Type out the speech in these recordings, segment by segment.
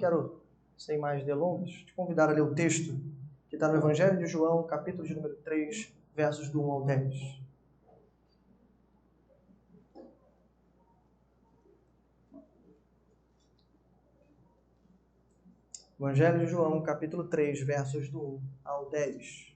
Quero, sem mais delongas, te convidar a ler o texto que está no Evangelho de João, capítulo de número 3, versos do 1 ao 10. Evangelho de João, capítulo 3, versos do 1 ao 10.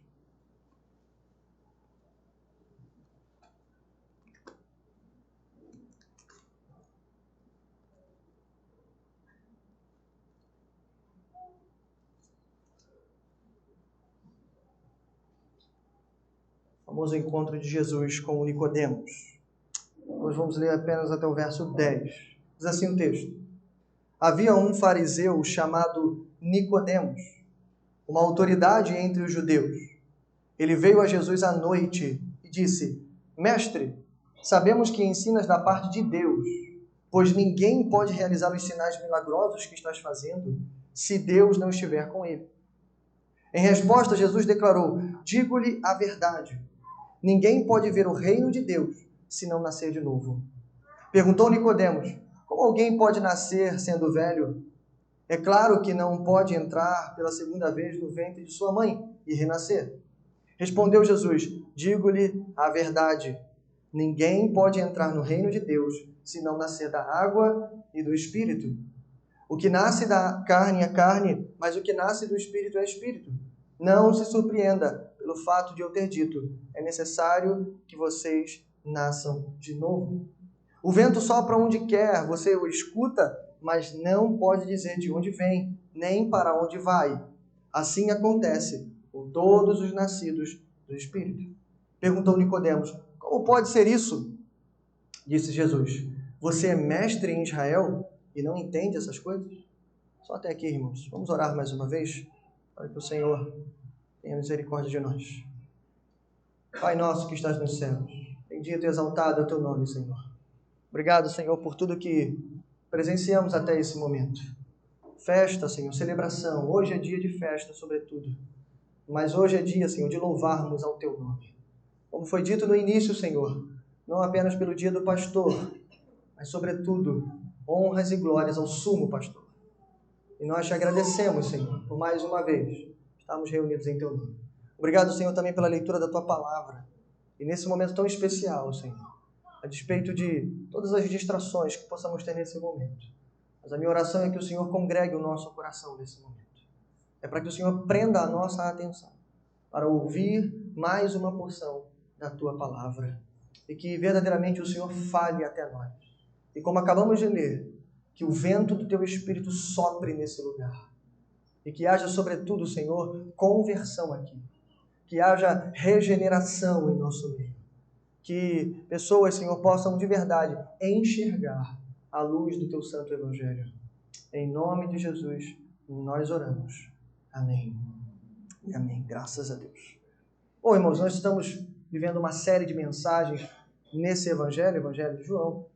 O famoso encontro de Jesus com Nicodemos. Hoje vamos ler apenas até o verso 10. Diz assim o texto: Havia um fariseu chamado Nicodemos, uma autoridade entre os judeus. Ele veio a Jesus à noite e disse: Mestre, sabemos que ensinas da parte de Deus, pois ninguém pode realizar os sinais milagrosos que estás fazendo se Deus não estiver com ele. Em resposta, Jesus declarou: Digo-lhe a verdade. Ninguém pode ver o reino de Deus se não nascer de novo. Perguntou Nicodemos: Como alguém pode nascer sendo velho? É claro que não pode entrar pela segunda vez no ventre de sua mãe e renascer. Respondeu Jesus: Digo-lhe a verdade. Ninguém pode entrar no reino de Deus se não nascer da água e do Espírito. O que nasce da carne é carne, mas o que nasce do Espírito é Espírito. Não se surpreenda pelo fato de eu ter dito: é necessário que vocês nasçam de novo. O vento sopra onde quer, você o escuta, mas não pode dizer de onde vem, nem para onde vai. Assim acontece com todos os nascidos do Espírito. Perguntou Nicodemos: Como pode ser isso? Disse Jesus: Você é mestre em Israel e não entende essas coisas? Só até aqui, irmãos. Vamos orar mais uma vez para que o Senhor tenha misericórdia de nós. Pai nosso que estás nos céus, bendito e exaltado é o teu nome, Senhor. Obrigado, Senhor, por tudo que presenciamos até esse momento. Festa, Senhor, celebração. Hoje é dia de festa, sobretudo. Mas hoje é dia, Senhor, de louvarmos ao teu nome. Como foi dito no início, Senhor, não apenas pelo dia do pastor, mas, sobretudo, honras e glórias ao sumo pastor. E nós te agradecemos, Senhor, por mais uma vez estarmos reunidos em teu nome. Obrigado, Senhor, também pela leitura da tua palavra. E nesse momento tão especial, Senhor, a despeito de todas as distrações que possamos ter nesse momento. Mas a minha oração é que o Senhor congregue o nosso coração nesse momento. É para que o Senhor prenda a nossa atenção para ouvir mais uma porção da tua palavra. E que verdadeiramente o Senhor fale até nós. E como acabamos de ler, que o vento do teu Espírito sopre nesse lugar. E que haja, sobretudo, Senhor, conversão aqui. Que haja regeneração em nosso meio. Que pessoas, Senhor, possam de verdade enxergar a luz do teu santo evangelho. Em nome de Jesus, nós oramos. Amém. E amém. Graças a Deus. Bom, irmãos, nós estamos vivendo uma série de mensagens nesse evangelho, Evangelho de João,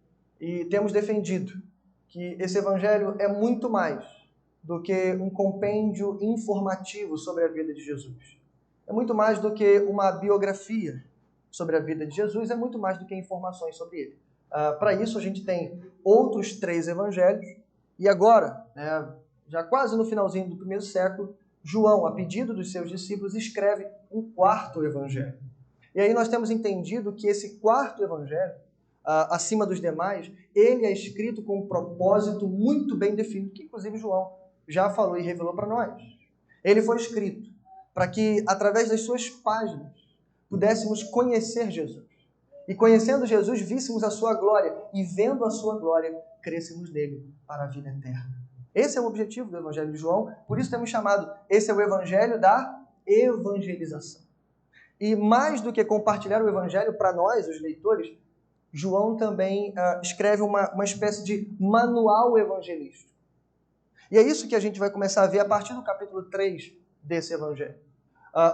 e temos defendido que esse evangelho é muito mais do que um compêndio informativo sobre a vida de Jesus. É muito mais do que uma biografia sobre a vida de Jesus, é muito mais do que informações sobre ele. Para isso, a gente tem outros 3 evangelhos, e agora, já quase no finalzinho do primeiro século, João, a pedido dos seus discípulos, escreve um 4º evangelho. E aí nós temos entendido que esse 4º evangelho, acima dos demais, ele é escrito com um propósito muito bem definido, que inclusive João já falou e revelou para nós. Ele foi escrito para que, através das suas páginas, pudéssemos conhecer Jesus. E conhecendo Jesus, víssemos a sua glória. E vendo a sua glória, crescemos nele para a vida eterna. Esse é o objetivo do Evangelho de João. Por isso temos chamado, esse é o Evangelho da evangelização. E mais do que compartilhar o Evangelho para nós, os leitores, João também escreve uma espécie de manual evangelístico. E é isso que a gente vai começar a ver a partir do capítulo 3 desse Evangelho.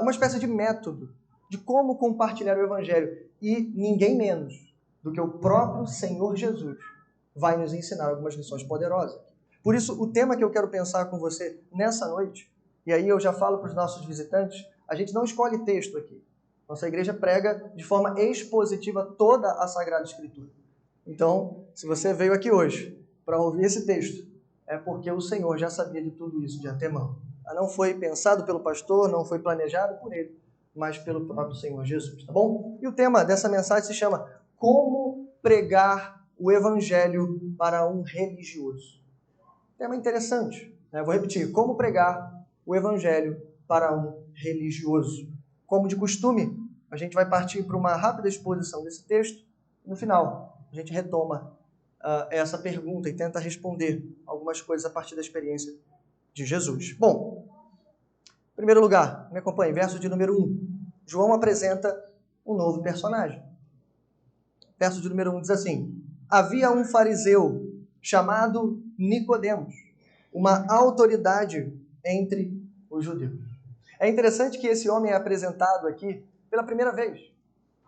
Uma espécie de método de como compartilhar o Evangelho. E ninguém menos do que o próprio Senhor Jesus vai nos ensinar algumas lições poderosas. Por isso, o tema que eu quero pensar com você nessa noite, e aí eu já falo para os nossos visitantes, a gente não escolhe texto aqui. Nossa igreja prega de forma expositiva toda a Sagrada Escritura. Então, se você veio aqui hoje para ouvir esse texto, é porque o Senhor já sabia de tudo isso de antemão. Não foi pensado pelo pastor, não foi planejado por ele, mas pelo próprio Senhor Jesus, tá bom? E o tema dessa mensagem se chama Como Pregar o Evangelho para um Religioso. Tema interessante, né? Vou repetir, como pregar o Evangelho para um religioso. Como de costume, a gente vai partir para uma rápida exposição desse texto. No final, a gente retoma essa pergunta e tenta responder algumas coisas a partir da experiência de Jesus. Bom, em primeiro lugar, me acompanhe, verso de número 1. João apresenta um novo personagem. Verso de número 1 diz assim: Havia um fariseu chamado Nicodemos, uma autoridade entre os judeus. É interessante que esse homem é apresentado aqui pela primeira vez.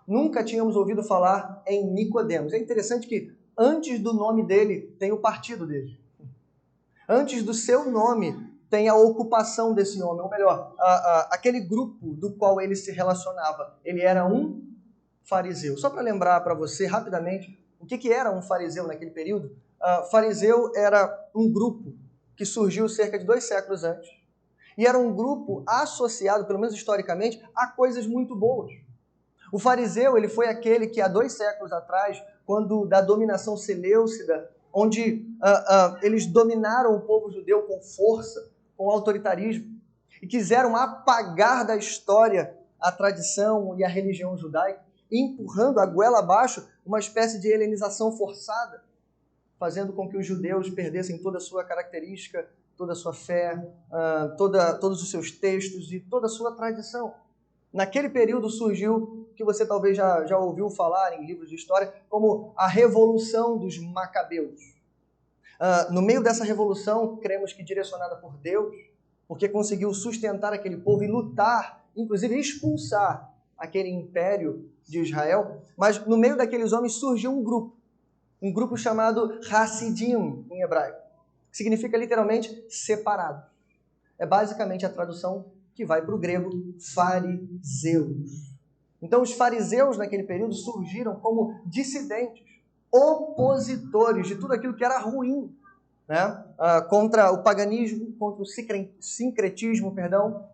Nunca tínhamos ouvido falar em Nicodemos. É interessante que antes do nome dele tem o partido dele. Antes do seu nome tem a ocupação desse homem. Ou melhor, aquele grupo do qual ele se relacionava. Ele era um fariseu. Só para lembrar para você rapidamente o que era um fariseu naquele período. Fariseu era um grupo que surgiu cerca de 2 séculos antes. E era um grupo associado, pelo menos historicamente, a coisas muito boas. O fariseu, ele foi aquele que há 2 séculos atrás, quando da dominação seleucida, onde eles dominaram o povo judeu com força, com autoritarismo, e quiseram apagar da história a tradição e a religião judaica, empurrando a goela abaixo uma espécie de helenização forçada, fazendo com que os judeus perdessem toda a sua característica, toda a sua fé, todos os seus textos e toda a sua tradição. Naquele período surgiu, que você talvez já ouviu falar em livros de história, como a Revolução dos Macabeus. No meio dessa revolução, cremos que direcionada por Deus, porque conseguiu sustentar aquele povo e lutar, inclusive expulsar aquele império de Israel, mas no meio daqueles homens surgiu um grupo chamado Hassidim, em hebraico, que significa literalmente separado. É basicamente a tradução que vai para o grego fariseus. Então os fariseus naquele período surgiram como dissidentes, opositores de tudo aquilo que era ruim, né? Contra o paganismo, contra o sincretismo,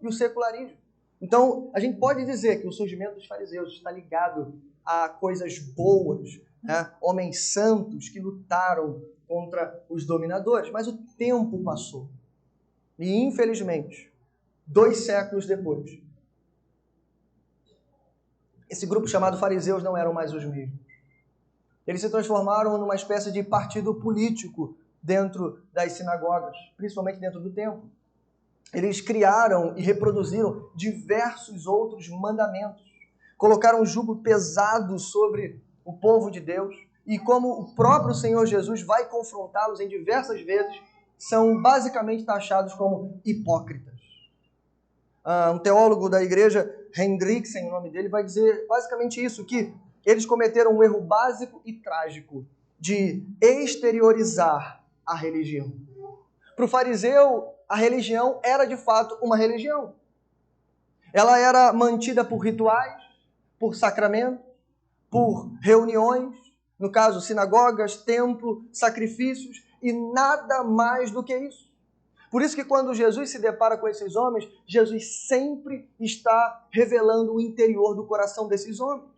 e o secularismo. Então a gente pode dizer que o surgimento dos fariseus está ligado a coisas boas, né? Homens santos que lutaram contra os dominadores, mas o tempo passou. E infelizmente, 2 séculos depois, esse grupo chamado fariseus não eram mais os mesmos. Eles se transformaram numa espécie de partido político dentro das sinagogas, principalmente dentro do templo. Eles criaram e reproduziram diversos outros mandamentos. Colocaram um jugo pesado sobre o povo de Deus e, como o próprio Senhor Jesus vai confrontá-los em diversas vezes, são basicamente taxados como hipócritas. Um teólogo da igreja, Hendriksen, o nome dele, vai dizer basicamente isso, que eles cometeram um erro básico e trágico de exteriorizar a religião. Para o fariseu, a religião era de fato uma religião. Ela era mantida por rituais, por sacramentos, por reuniões, no caso, sinagogas, templo, sacrifícios e nada mais do que isso. Por isso que quando Jesus se depara com esses homens, Jesus sempre está revelando o interior do coração desses homens.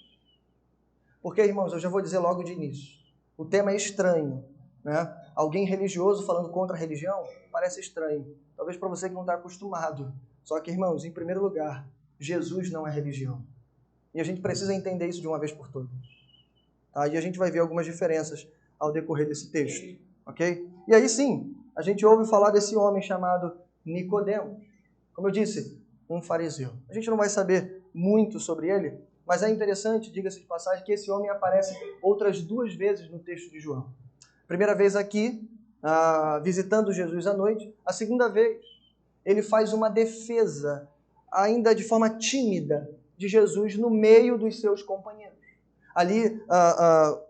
Porque, irmãos, eu já vou dizer logo de início, o tema é estranho, né? Alguém religioso falando contra a religião parece estranho. Talvez para você que não está acostumado. Só que, irmãos, em primeiro lugar, Jesus não é religião. E a gente precisa entender isso de uma vez por todas. Tá? E a gente vai ver algumas diferenças ao decorrer desse texto. Ok? E aí sim, a gente ouve falar desse homem chamado Nicodemos. Como eu disse, um fariseu. A gente não vai saber muito sobre ele, mas é interessante, diga-se de passagem, que esse homem aparece outras 2 vezes no texto de João. Primeira vez aqui, visitando Jesus à noite. A segunda vez, ele faz uma defesa, ainda de forma tímida, de Jesus no meio dos seus companheiros. Ali,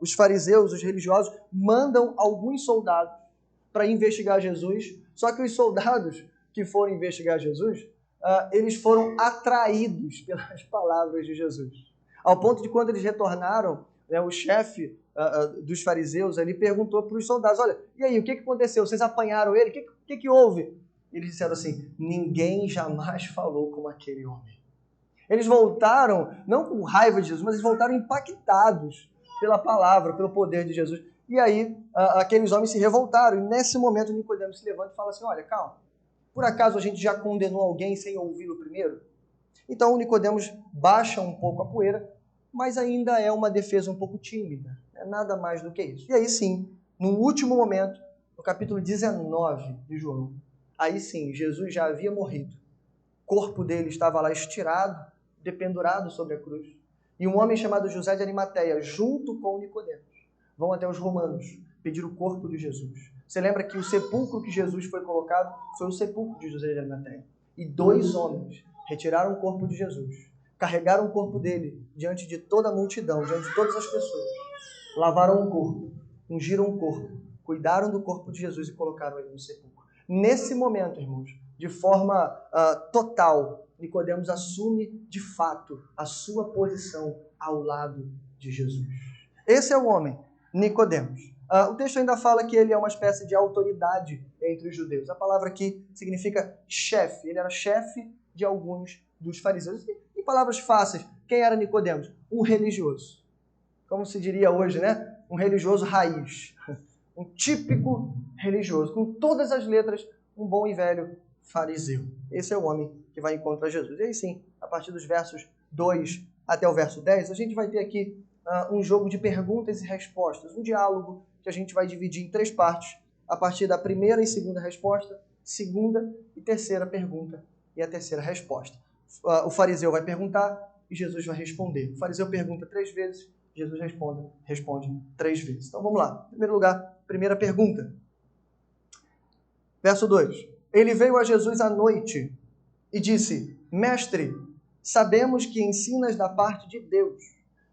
os fariseus, os religiosos, mandam alguns soldados para investigar Jesus, só que os soldados que foram investigar Jesus, eles foram atraídos pelas palavras de Jesus. Ao ponto de quando eles retornaram, o chefe dos fariseus ali perguntou para os soldados, olha, E aí, o que aconteceu? Vocês apanharam ele? O que houve? Eles disseram assim, ninguém jamais falou como aquele homem. Eles voltaram, não com raiva de Jesus, mas eles voltaram impactados pela palavra, pelo poder de Jesus. E aí, aqueles homens se revoltaram. E nesse momento, Nicodemos se levanta e fala assim, olha, calma, por acaso a gente já condenou alguém sem ouvi-lo primeiro? Então, Nicodemos baixa um pouco a poeira, mas ainda é uma defesa um pouco tímida. É nada mais do que isso. E aí sim, no último momento, no capítulo 19 de João, aí sim, Jesus já havia morrido. O corpo dele estava lá estirado, dependurado sobre a cruz. E um homem chamado José de Arimateia, junto com Nicodemos, vão até os romanos pedir o corpo de Jesus. Você lembra que o sepulcro que Jesus foi colocado foi o sepulcro de José de Arimateia. E 2 homens retiraram o corpo de Jesus, carregaram o corpo dele diante de toda a multidão, diante de todas as pessoas, lavaram o corpo, ungiram o corpo, cuidaram do corpo de Jesus e colocaram ele no sepulcro. Nesse momento, irmãos, de forma total, Nicodemos assume de fato a sua posição ao lado de Jesus. Esse é o homem, Nicodemos. O texto ainda fala que ele é uma espécie de autoridade entre os judeus. A palavra aqui significa chefe. Ele era chefe de alguns dos fariseus. Em palavras fáceis, quem era Nicodemos? Um religioso. Como se diria hoje, né? Um religioso raiz. Um típico religioso. Com todas as letras, um bom e velho fariseu. Esse é o homem que vai encontrar Jesus. E aí sim, a partir dos versos 2 até o verso 10, a gente vai ter aqui um jogo de perguntas e respostas. Um diálogo que a gente vai dividir em 3 partes. A partir da primeira e segunda resposta, segunda e terceira pergunta e a terceira resposta. O fariseu vai perguntar e Jesus vai responder. O fariseu pergunta 3 vezes, Jesus responde 3 vezes. Então vamos lá. Em primeiro lugar, primeira pergunta. Verso 2. Ele veio a Jesus à noite e disse, Mestre, sabemos que ensinas da parte de Deus,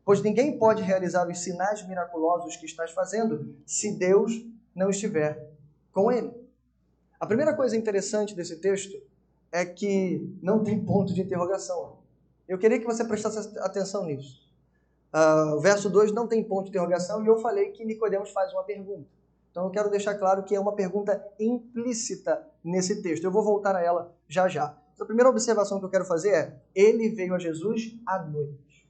pois ninguém pode realizar os sinais miraculosos que estás fazendo se Deus não estiver com ele. A primeira coisa interessante desse texto é que não tem ponto de interrogação. Eu queria que você prestasse atenção nisso. O verso 2 não tem ponto de interrogação e eu falei que Nicodemos faz uma pergunta. Então eu quero deixar claro que é uma pergunta implícita nesse texto. Eu vou voltar a ela já já. A primeira observação que eu quero fazer é, ele veio a Jesus à noite.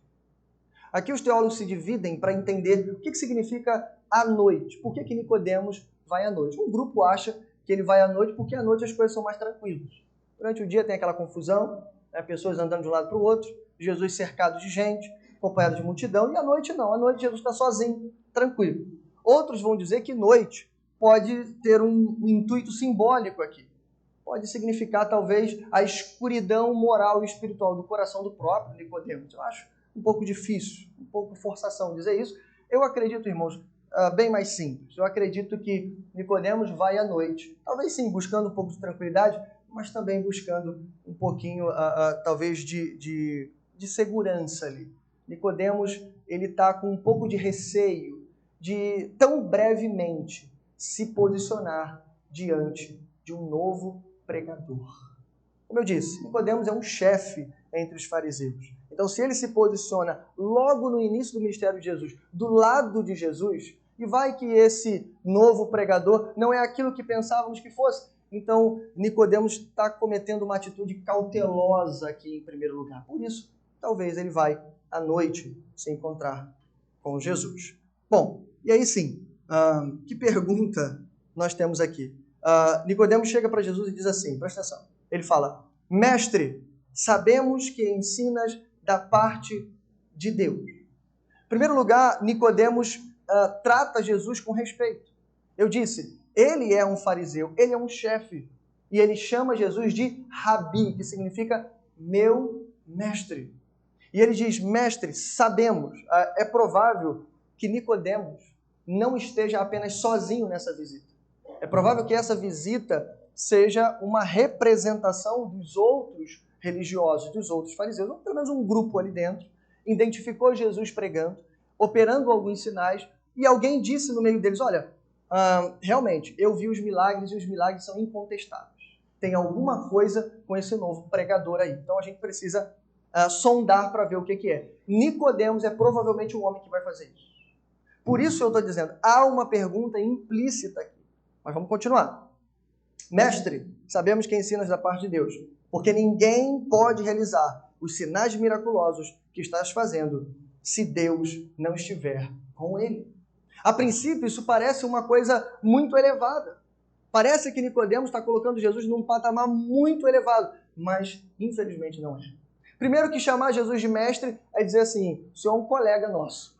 Aqui os teólogos se dividem para entender o que significa à noite. Por que Nicodemos vai à noite? Um grupo acha que ele vai à noite porque à noite as coisas são mais tranquilas. Durante o dia tem aquela confusão, né, pessoas andando de um lado para o outro, Jesus cercado de gente, acompanhado de multidão, e à noite não. À noite Jesus está sozinho, tranquilo. Outros vão dizer que noite pode ter um intuito simbólico aqui. Pode significar, talvez, a escuridão moral e espiritual do coração do próprio Nicodemos. Eu acho um pouco difícil, um pouco forçação dizer isso. Eu acredito, irmãos, bem mais simples. Eu acredito que Nicodemos vai à noite. Talvez sim, buscando um pouco de tranquilidade, mas também buscando um pouquinho, talvez, de segurança ali. Nicodemos, ele está com um pouco de receio de, tão brevemente, se posicionar diante de um novo pregador. Como eu disse, Nicodemos é um chefe entre os fariseus. Então, se ele se posiciona logo no início do ministério de Jesus, do lado de Jesus, e vai que esse novo pregador não é aquilo que pensávamos que fosse, então Nicodemos está cometendo uma atitude cautelosa aqui em primeiro lugar. Por isso, talvez ele vai à noite se encontrar com Jesus. Bom, e aí sim, que pergunta nós temos aqui? Nicodemos chega para Jesus e diz assim, presta atenção, ele fala, Mestre, sabemos que ensinas da parte de Deus. Em primeiro lugar, Nicodemos trata Jesus com respeito. Eu disse, ele é um fariseu, ele é um chefe, e ele chama Jesus de Rabi, que significa meu mestre. E ele diz, mestre, sabemos, é provável que Nicodemos não esteja apenas sozinho nessa visita. É provável que essa visita seja uma representação dos outros religiosos, dos outros fariseus, ou pelo menos um grupo ali dentro, identificou Jesus pregando, operando alguns sinais, e alguém disse no meio deles, olha, realmente, eu vi os milagres e os milagres são incontestáveis. Tem alguma coisa com esse novo pregador aí. Então a gente precisa sondar para ver o que é. Nicodemos é provavelmente o homem que vai fazer isso. Por isso eu estou dizendo, há uma pergunta implícita aqui. Mas vamos continuar. Mestre, sabemos que ensinas da parte de Deus, porque ninguém pode realizar os sinais miraculosos que estás fazendo se Deus não estiver com ele. A princípio, isso parece uma coisa muito elevada. Parece que Nicodemos está colocando Jesus num patamar muito elevado, mas infelizmente não é. Primeiro que chamar Jesus de mestre é dizer assim, o senhor é um colega nosso.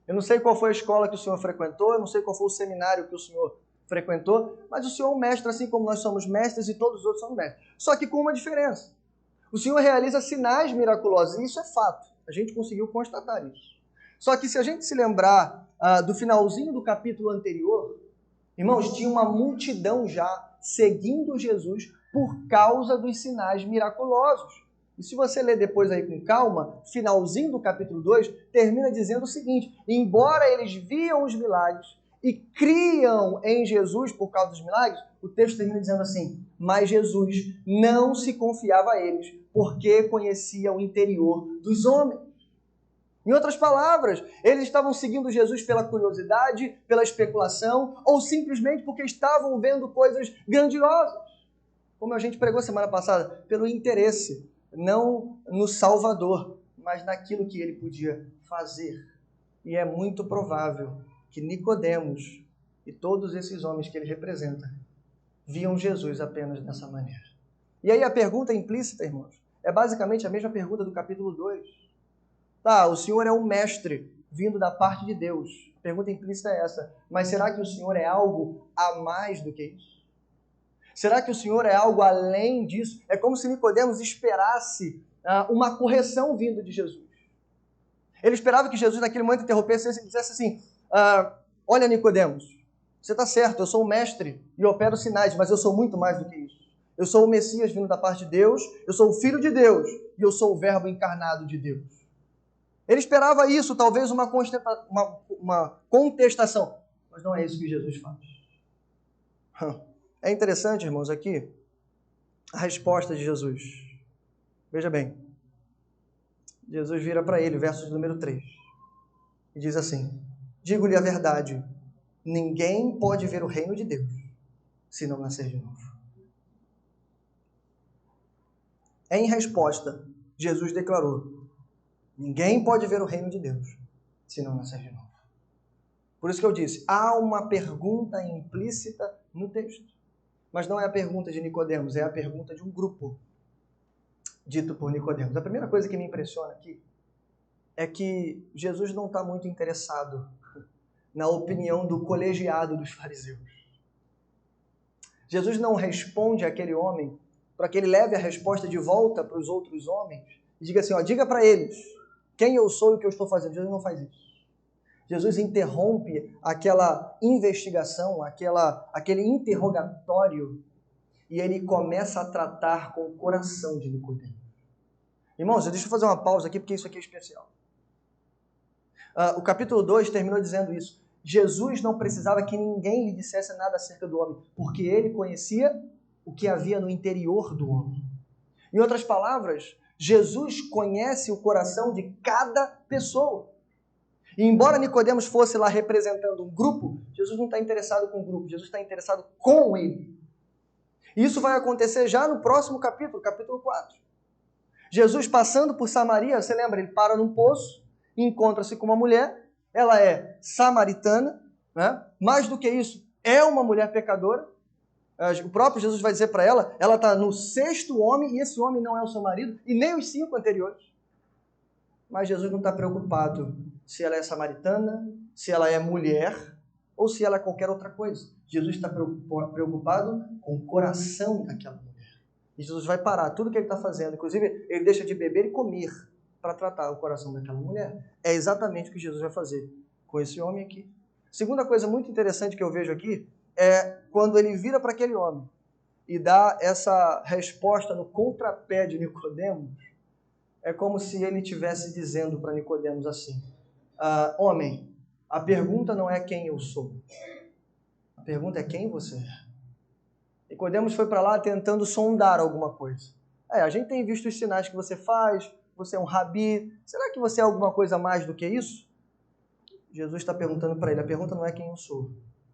Eu não sei qual foi a escola que o senhor frequentou, eu não sei qual foi o seminário que o senhor frequentou, mas o senhor é um mestre, assim como nós somos mestres e todos os outros são mestres. Só que com uma diferença. O senhor realiza sinais miraculosos, e isso é fato. A gente conseguiu constatar isso. Só que se a gente se lembrar do finalzinho do capítulo anterior, irmãos, tinha uma multidão já seguindo Jesus por causa dos sinais miraculosos. E se você ler depois aí com calma, finalzinho do capítulo 2, termina dizendo o seguinte, embora eles viam os milagres e criam em Jesus por causa dos milagres, o texto termina dizendo assim, mas Jesus não se confiava a eles, porque conhecia o interior dos homens. Em outras palavras, eles estavam seguindo Jesus pela curiosidade, pela especulação, ou simplesmente porque estavam vendo coisas grandiosas. Como a gente pregou semana passada, pelo interesse, não no Salvador, mas naquilo que ele podia fazer. E é muito provável que Nicodemos e todos esses homens que ele representa viam Jesus apenas dessa maneira. E aí a pergunta implícita, irmãos, é basicamente a mesma pergunta do capítulo 2. Tá, o Senhor é um mestre vindo da parte de Deus. A pergunta implícita é essa. Mas será que o Senhor é algo a mais do que isso? Será que o Senhor é algo além disso? É como se Nicodemos esperasse uma correção vindo de Jesus. Ele esperava que Jesus naquele momento interrompesse e dissesse assim, olha Nicodemos, você está certo, eu sou um mestre e opero sinais, mas eu sou muito mais do que isso. Eu sou o Messias vindo da parte de Deus, eu sou o Filho de Deus e eu sou o Verbo encarnado de Deus. Ele esperava isso, talvez uma contestação, mas não é isso que Jesus faz. É interessante, irmãos, aqui, a resposta de Jesus. Veja bem, Jesus vira para ele, verso de número 3, e diz assim, digo-lhe a verdade, ninguém pode ver o reino de Deus se não nascer de novo. Em resposta, Jesus declarou, ninguém pode ver o reino de Deus se não nascer de novo. Por isso que eu disse, há uma pergunta implícita no texto. Mas não é a pergunta de Nicodemos, é a pergunta de um grupo dito por Nicodemos. A primeira coisa que me impressiona aqui é que Jesus não está muito interessado na opinião do colegiado dos fariseus. Jesus não responde àquele homem para que ele leve a resposta de volta para os outros homens e diga assim, diga para eles quem eu sou e o que eu estou fazendo. Jesus não faz isso. Jesus interrompe aquela investigação, aquele interrogatório e ele começa a tratar com o coração de Nicodemos. Irmãos, deixa eu fazer uma pausa aqui porque isso aqui é especial. O capítulo 2 terminou dizendo isso. Jesus não precisava que ninguém lhe dissesse nada acerca do homem, porque ele conhecia o que havia no interior do homem. Em outras palavras, Jesus conhece o coração de cada pessoa. E embora Nicodemos fosse lá representando um grupo, Jesus não está interessado com o grupo, Jesus está interessado com ele. E isso vai acontecer já no próximo capítulo, capítulo 4. Jesus passando por Samaria, você lembra, ele para num poço, encontra-se com uma mulher, ela é samaritana, né? Mais do que isso, é uma mulher pecadora. O próprio Jesus vai dizer para ela está no 6º homem, e esse homem não é o seu marido, e nem os 5 anteriores. Mas Jesus não está preocupado se ela é samaritana, se ela é mulher, ou se ela é qualquer outra coisa. Jesus está preocupado com o coração daquela mulher. E Jesus vai parar tudo que ele está fazendo, inclusive ele deixa de beber e comer para tratar o coração daquela mulher. É exatamente o que Jesus vai fazer com esse homem aqui. Segunda coisa muito interessante que eu vejo aqui é quando ele vira para aquele homem e dá essa resposta no contrapé de Nicodemos, é como se ele estivesse dizendo para Nicodemos assim, homem, a pergunta não é quem eu sou, a pergunta é quem você é. Nicodemos foi para lá tentando sondar alguma coisa. A gente tem visto os sinais que você faz, você é um rabi, será que você é alguma coisa mais do que isso? Jesus está perguntando para ele, a pergunta não é quem eu sou,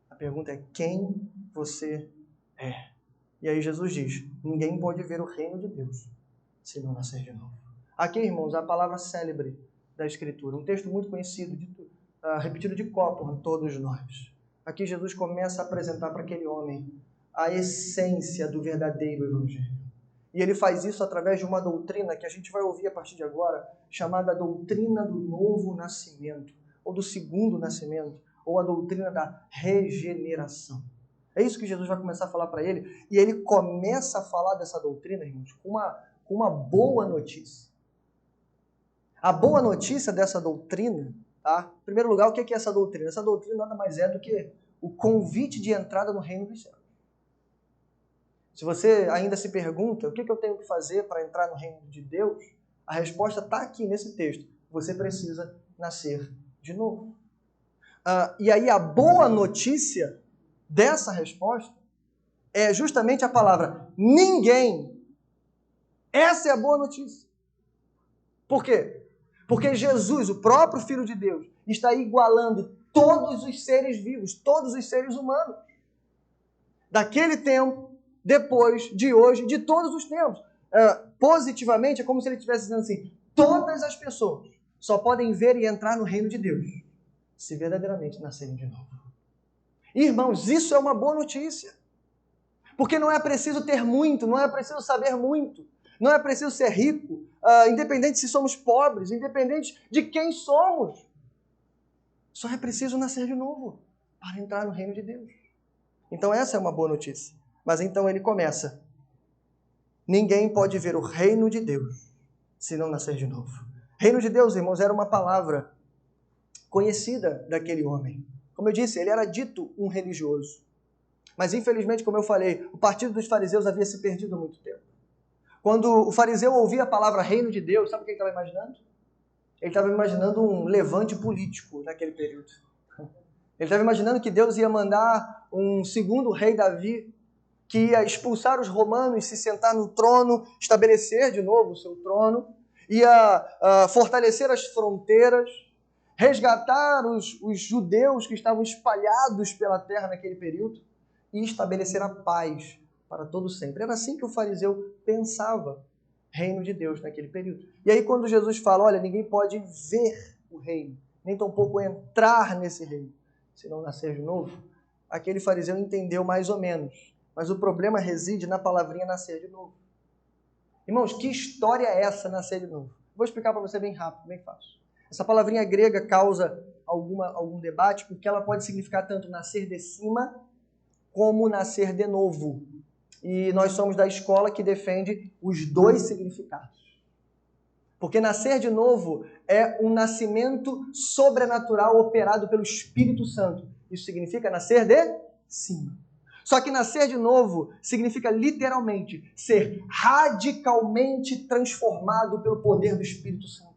a A pergunta é quem você é. E aí Jesus diz, ninguém pode ver o reino de Deus se não nascer de novo. Aqui, irmãos, a palavra célebre da Escritura, um texto muito conhecido, repetido de cor por todos nós. Aqui Jesus começa a apresentar para aquele homem a essência do verdadeiro Evangelho. E ele faz isso através de uma doutrina que a gente vai ouvir a partir de agora, chamada doutrina do novo nascimento, ou do segundo nascimento, ou a doutrina da regeneração. É isso que Jesus vai começar a falar para ele. E ele começa a falar dessa doutrina, irmãos, com uma boa notícia. A boa notícia dessa doutrina, tá? Em primeiro lugar, o que é essa doutrina? Essa doutrina nada mais é do que o convite de entrada no reino dos céus. Se você ainda se pergunta o que eu tenho que fazer para entrar no reino de Deus, a resposta está aqui nesse texto. Você precisa nascer de novo. E aí a boa notícia dessa resposta é justamente a palavra ninguém. Essa é a boa notícia. Por quê? Porque Jesus, o próprio Filho de Deus, está igualando todos os seres vivos, todos os seres humanos. Daquele tempo, depois, de hoje, de todos os tempos. Positivamente, é como se ele estivesse dizendo assim, todas as pessoas só podem ver e entrar no reino de Deus se verdadeiramente nascerem de novo. Irmãos, isso é uma boa notícia. Porque não é preciso ter muito, não é preciso saber muito, não é preciso ser rico, independente se somos pobres, independente de quem somos. Só é preciso nascer de novo para entrar no reino de Deus. Então essa é uma boa notícia. Mas então ele começa. Ninguém pode ver o reino de Deus se não nascer de novo. Reino de Deus, irmãos, era uma palavra conhecida daquele homem. Como eu disse, ele era dito um religioso. Mas infelizmente, como eu falei, o partido dos fariseus havia se perdido há muito tempo. Quando o fariseu ouvia a palavra reino de Deus, sabe o que ele estava imaginando? Ele estava imaginando um levante político naquele período. Ele estava imaginando que Deus ia mandar um segundo rei Davi, que ia expulsar os romanos, se sentar no trono, estabelecer de novo o seu trono, ia fortalecer as fronteiras, resgatar os judeus que estavam espalhados pela terra naquele período e estabelecer a paz para todo sempre. Era assim que o fariseu pensava reino de Deus naquele período. E aí quando Jesus fala, olha, ninguém pode ver o reino, nem tampouco entrar nesse reino, se não nascer de novo, aquele fariseu entendeu mais ou menos. Mas o problema reside na palavrinha nascer de novo. Irmãos, que história é essa, nascer de novo? Vou explicar para você bem rápido, bem fácil. Essa palavrinha grega causa algum debate, porque ela pode significar tanto nascer de cima, como nascer de novo. E nós somos da escola que defende os dois significados. Porque nascer de novo é um nascimento sobrenatural operado pelo Espírito Santo. Isso significa nascer de cima. Só que nascer de novo significa literalmente ser radicalmente transformado pelo poder do Espírito Santo.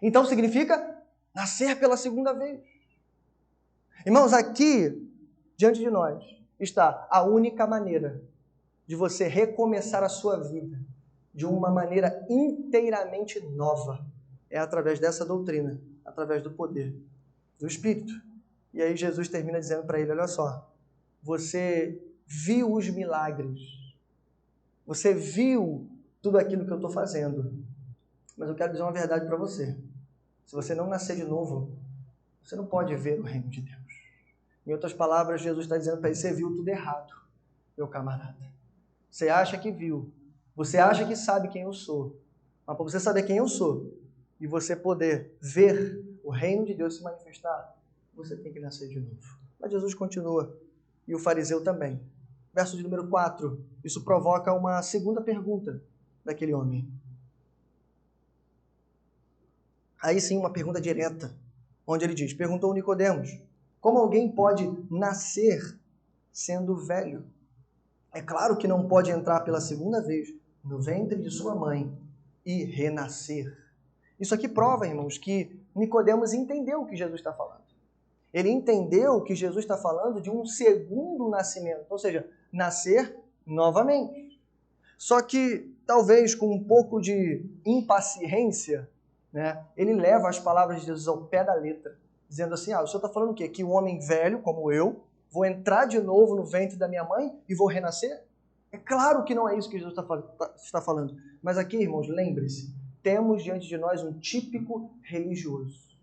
Então significa nascer pela segunda vez. Irmãos, aqui, diante de nós, está a única maneira de você recomeçar a sua vida de uma maneira inteiramente nova. É através dessa doutrina, através do poder do Espírito. E aí Jesus termina dizendo para ele, olha só, você viu os milagres, você viu tudo aquilo que eu estou fazendo, mas eu quero dizer uma verdade para você. Se você não nascer de novo, você não pode ver o reino de Deus. Em outras palavras, Jesus está dizendo para ele, você viu tudo errado, meu camarada. Você acha que viu, você acha que sabe quem eu sou, mas para você saber quem eu sou e você poder ver o reino de Deus se manifestar, você tem que nascer de novo. Mas Jesus continua, e o fariseu também. Verso de número 4, isso provoca uma segunda pergunta daquele homem. Aí sim, uma pergunta direta, onde ele diz, perguntou Nicodemos, como alguém pode nascer sendo velho? É claro que não pode entrar pela segunda vez no ventre de sua mãe e renascer. Isso aqui prova, irmãos, que Nicodemos entendeu o que Jesus está falando. Ele entendeu que Jesus está falando de um segundo nascimento, ou seja, nascer novamente. Só que, talvez com um pouco de impaciência, né, ele leva as palavras de Jesus ao pé da letra, dizendo assim, o senhor está falando o quê? Que um homem velho, como eu, Vou entrar de novo no ventre da minha mãe e vou renascer? É claro que não é isso que Jesus está falando. Mas aqui, irmãos, lembre-se, temos diante de nós um típico religioso.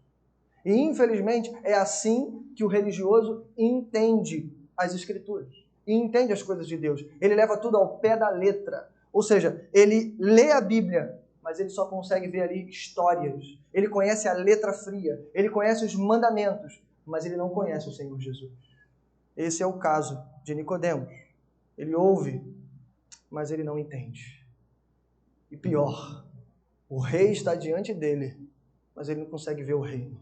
E, infelizmente, é assim que o religioso entende as Escrituras. E entende as coisas de Deus. Ele leva tudo ao pé da letra. Ou seja, ele lê a Bíblia, mas ele só consegue ver ali histórias. Ele conhece a letra fria. Ele conhece os mandamentos, mas ele não conhece o Senhor Jesus. Esse é o caso de Nicodemos. Ele ouve, mas ele não entende. E pior, o rei está diante dele, mas ele não consegue ver o reino.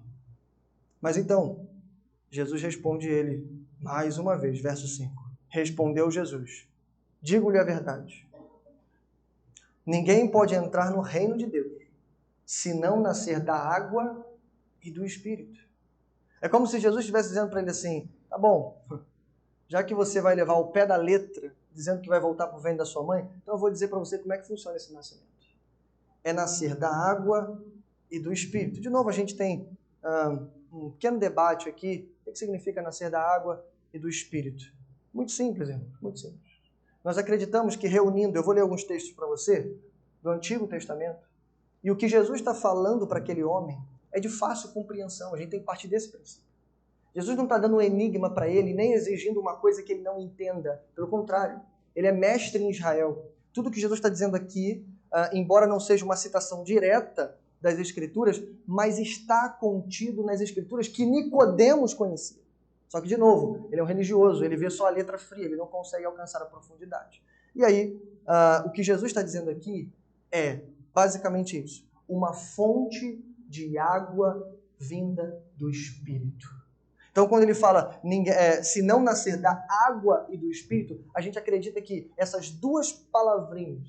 Mas então, Jesus responde ele mais uma vez, verso 5. Respondeu Jesus: digo-lhe a verdade. Ninguém pode entrar no reino de Deus se não nascer da água e do Espírito. É como se Jesus estivesse dizendo para ele assim: tá bom, já que você vai levar o pé da letra, dizendo que vai voltar para o ventre da sua mãe, então eu vou dizer para você como é que funciona esse nascimento. É nascer da água e do Espírito. De novo, a gente tem um pequeno debate aqui. O que significa nascer da água e do Espírito? Muito simples, irmão, muito simples. Nós acreditamos que reunindo, eu vou ler alguns textos para você, do Antigo Testamento, e o que Jesus está falando para aquele homem é de fácil compreensão. A gente tem que partir desse princípio. Jesus não está dando um enigma para ele, nem exigindo uma coisa que ele não entenda. Pelo contrário, ele é mestre em Israel. Tudo que Jesus está dizendo aqui, embora não seja uma citação direta das Escrituras, mas está contido nas Escrituras que Nicodemos conhecia. Só que, de novo, ele é um religioso, ele vê só a letra fria, ele não consegue alcançar a profundidade. E aí, o que Jesus está dizendo aqui é basicamente isso: uma fonte de água vinda do Espírito. Então, quando ele fala, se não nascer da água e do Espírito, a gente acredita que essas duas palavrinhas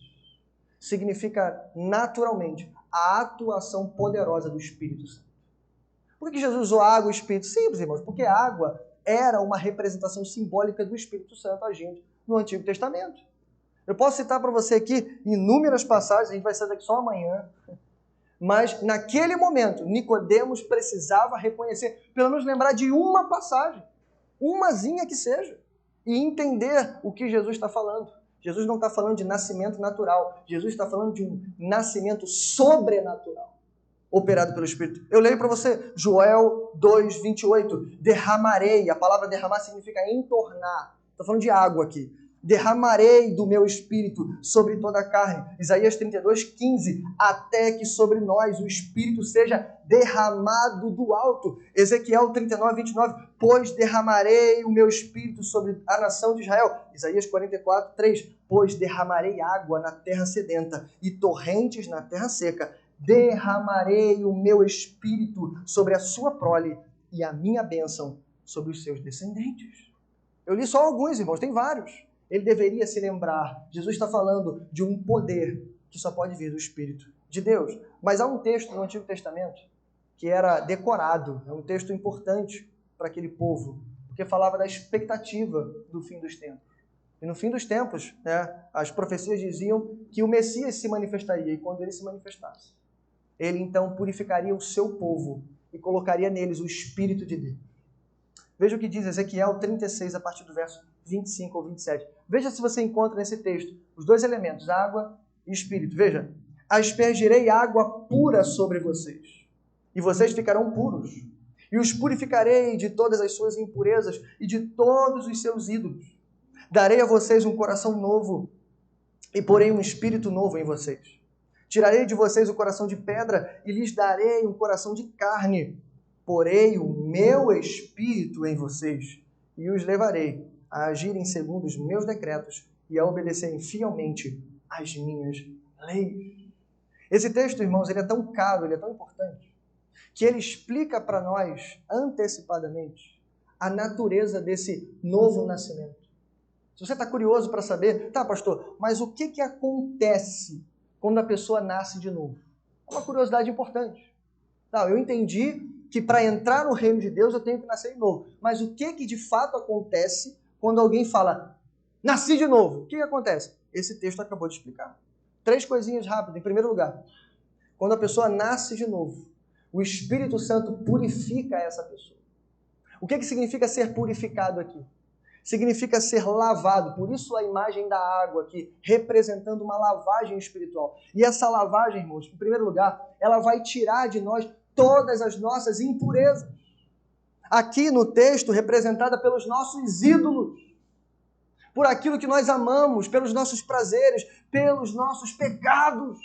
significam naturalmente a atuação poderosa do Espírito Santo. Por que Jesus usou água e Espírito? Simples, irmãos, porque a água era uma representação simbólica do Espírito Santo agindo no Antigo Testamento. Eu posso citar para você aqui inúmeras passagens, a gente vai sair daqui só amanhã, mas naquele momento, Nicodemos precisava reconhecer, pelo menos lembrar de uma passagem, umazinha que seja, e entender o que Jesus está falando. Jesus não está falando de nascimento natural, Jesus está falando de um nascimento sobrenatural, operado pelo Espírito. Eu leio para você, Joel 2, 28. Derramarei, a palavra derramar significa entornar. Estou falando de água aqui. Derramarei do meu Espírito sobre toda a carne. Isaías 32, 15. Até que sobre nós o Espírito seja derramado do alto. Ezequiel 39, 29. Pois derramarei o meu Espírito sobre a nação de Israel. Isaías 44, 3. Pois derramarei água na terra sedenta e torrentes na terra seca. Derramarei o meu Espírito sobre a sua prole e a minha bênção sobre os seus descendentes. Eu li só alguns, irmãos, tem vários. Ele deveria se lembrar. Jesus está falando de um poder que só pode vir do Espírito de Deus. Mas há um texto no Antigo Testamento que era decorado, é um texto importante para aquele povo, porque falava da expectativa do fim dos tempos. E no fim dos tempos, as profecias diziam que o Messias se manifestaria, e quando ele se manifestasse, ele então purificaria o seu povo e colocaria neles o Espírito de Deus. Veja o que diz Ezequiel 36, a partir do verso 25 ou 27. Veja se você encontra nesse texto os dois elementos, água e Espírito. Veja, aspergirei água pura sobre vocês, e vocês ficarão puros. E os purificarei de todas as suas impurezas e de todos os seus ídolos. Darei a vocês um coração novo e porei um espírito novo em vocês. Tirarei de vocês o coração de pedra e lhes darei um coração de carne. Porei o meu espírito em vocês e os levarei a agirem segundo os meus decretos e a obedecerem fielmente às minhas leis. Esse texto, irmãos, ele é tão caro, ele é tão importante, que ele explica para nós, antecipadamente, a natureza desse novo nascimento. Se você está curioso para saber, tá, pastor, mas o que acontece quando a pessoa nasce de novo? É uma curiosidade importante. Não, eu entendi que para entrar no reino de Deus eu tenho que nascer de novo. Mas o que de fato acontece quando alguém fala, nasci de novo? O que acontece? Esse texto acabou de explicar. 3 coisinhas rápidas. Em primeiro lugar, quando a pessoa nasce de novo, o Espírito Santo purifica essa pessoa. O que significa ser purificado aqui? significa ser lavado. Por isso a imagem da água aqui, representando uma lavagem espiritual. E essa lavagem, irmãos, em primeiro lugar, ela vai tirar de nós todas as nossas impurezas. Aqui no texto, representada pelos nossos ídolos, por aquilo que nós amamos, pelos nossos prazeres, pelos nossos pecados.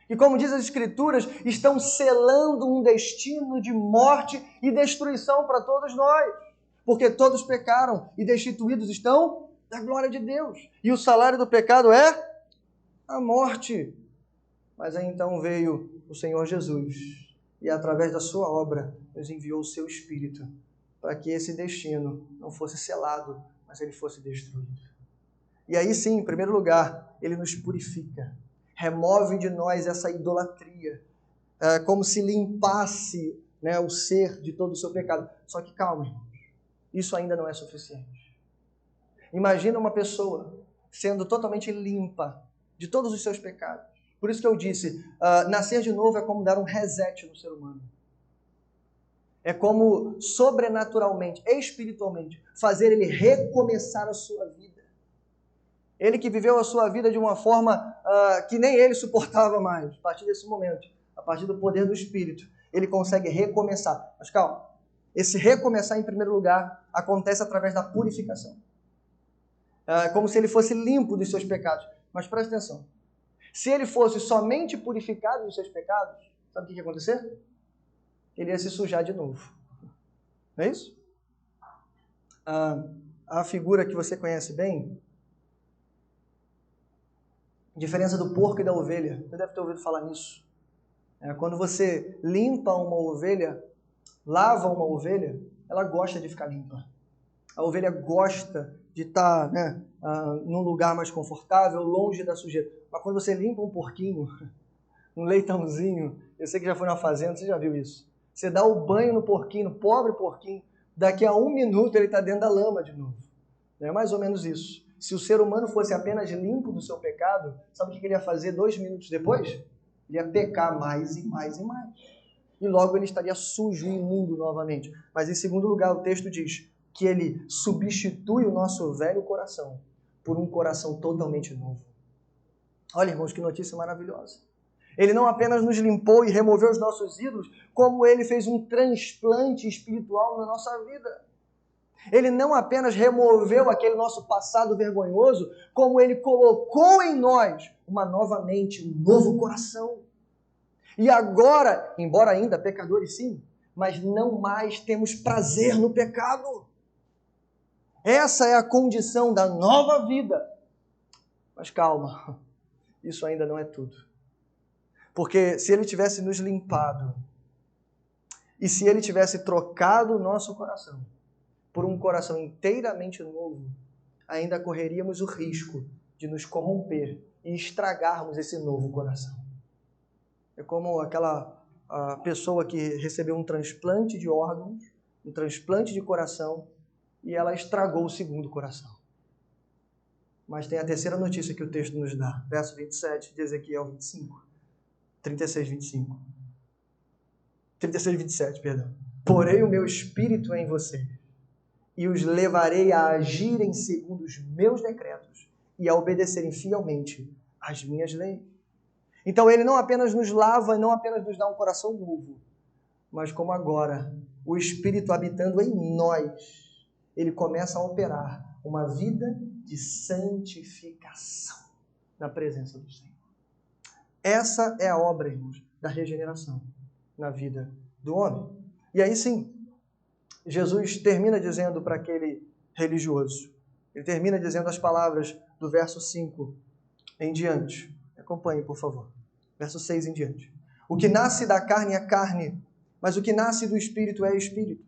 E como diz as Escrituras, estão selando um destino de morte e destruição para todos nós. Porque todos pecaram e destituídos estão da glória de Deus. E o salário do pecado é a morte. Mas aí então veio o Senhor Jesus e através da sua obra nos enviou o seu Espírito para que esse destino não fosse selado, mas ele fosse destruído. E aí sim, em primeiro lugar, ele nos purifica. Remove de nós essa idolatria, como se limpasse, né, o ser de todo o seu pecado. Só que calma, irmãos, isso ainda não é suficiente. Imagina uma pessoa sendo totalmente limpa de todos os seus pecados. Por isso que eu disse, nascer de novo é como dar um reset no ser humano. É como sobrenaturalmente, espiritualmente, fazer ele recomeçar a sua vida. Ele que viveu a sua vida de uma forma que nem ele suportava mais. A partir desse momento, a partir do poder do Espírito, ele consegue recomeçar. Mas calma, esse recomeçar em primeiro lugar acontece através da purificação. Como se ele fosse limpo dos seus pecados. Mas presta atenção, se ele fosse somente purificado dos seus pecados, sabe o que ia acontecer? Ele ia se sujar de novo. Não é isso? A figura que você conhece bem, a diferença do porco e da ovelha. Você deve ter ouvido falar nisso. Quando você limpa uma ovelha, lava uma ovelha, ela gosta de ficar limpa. A ovelha gosta de estar, num lugar mais confortável, longe da sujeira. Mas quando você limpa um porquinho, um leitãozinho, eu sei que já foi na fazenda, você já viu isso. Você dá o banho no porquinho, no pobre porquinho, daqui a 1 minuto ele está dentro da lama de novo. É mais ou menos isso. Se o ser humano fosse apenas limpo do seu pecado, sabe o que ele ia fazer 2 minutos depois? Ele ia pecar mais e mais e mais. E logo ele estaria sujo e imundo novamente. Mas em segundo lugar, o texto diz que ele substitui o nosso velho coração por um coração totalmente novo. Olha, irmãos, que notícia maravilhosa. Ele não apenas nos limpou e removeu os nossos ídolos, como ele fez um transplante espiritual na nossa vida. Ele não apenas removeu aquele nosso passado vergonhoso, como ele colocou em nós uma nova mente, um novo coração. E agora, embora ainda pecadores sim, mas não mais temos prazer no pecado. Essa é a condição da nova vida. Mas calma, isso ainda não é tudo. Porque se ele tivesse nos limpado, e se ele tivesse trocado o nosso coração por um coração inteiramente novo, ainda correríamos o risco de nos corromper e estragarmos esse novo coração. É como aquela pessoa que recebeu um transplante de órgãos, um transplante de coração, e ela estragou o segundo coração. Mas tem a terceira notícia que o texto nos dá. Verso 27 de Ezequiel 25. 36, 25. 36, 27, perdão. Porei o meu espírito em você e os levarei a agirem segundo os meus decretos e a obedecerem fielmente às minhas leis. Então ele não apenas nos lava e não apenas nos dá um coração novo, mas como agora o Espírito habitando em nós, ele começa a operar uma vida de santificação na presença do Senhor. Essa é a obra, irmãos, da regeneração na vida do homem. E aí sim, Jesus termina dizendo para aquele religioso, ele termina dizendo as palavras do verso 5 em diante. Acompanhe, por favor. Verso 6 em diante. O que nasce da carne é carne, mas o que nasce do Espírito é Espírito.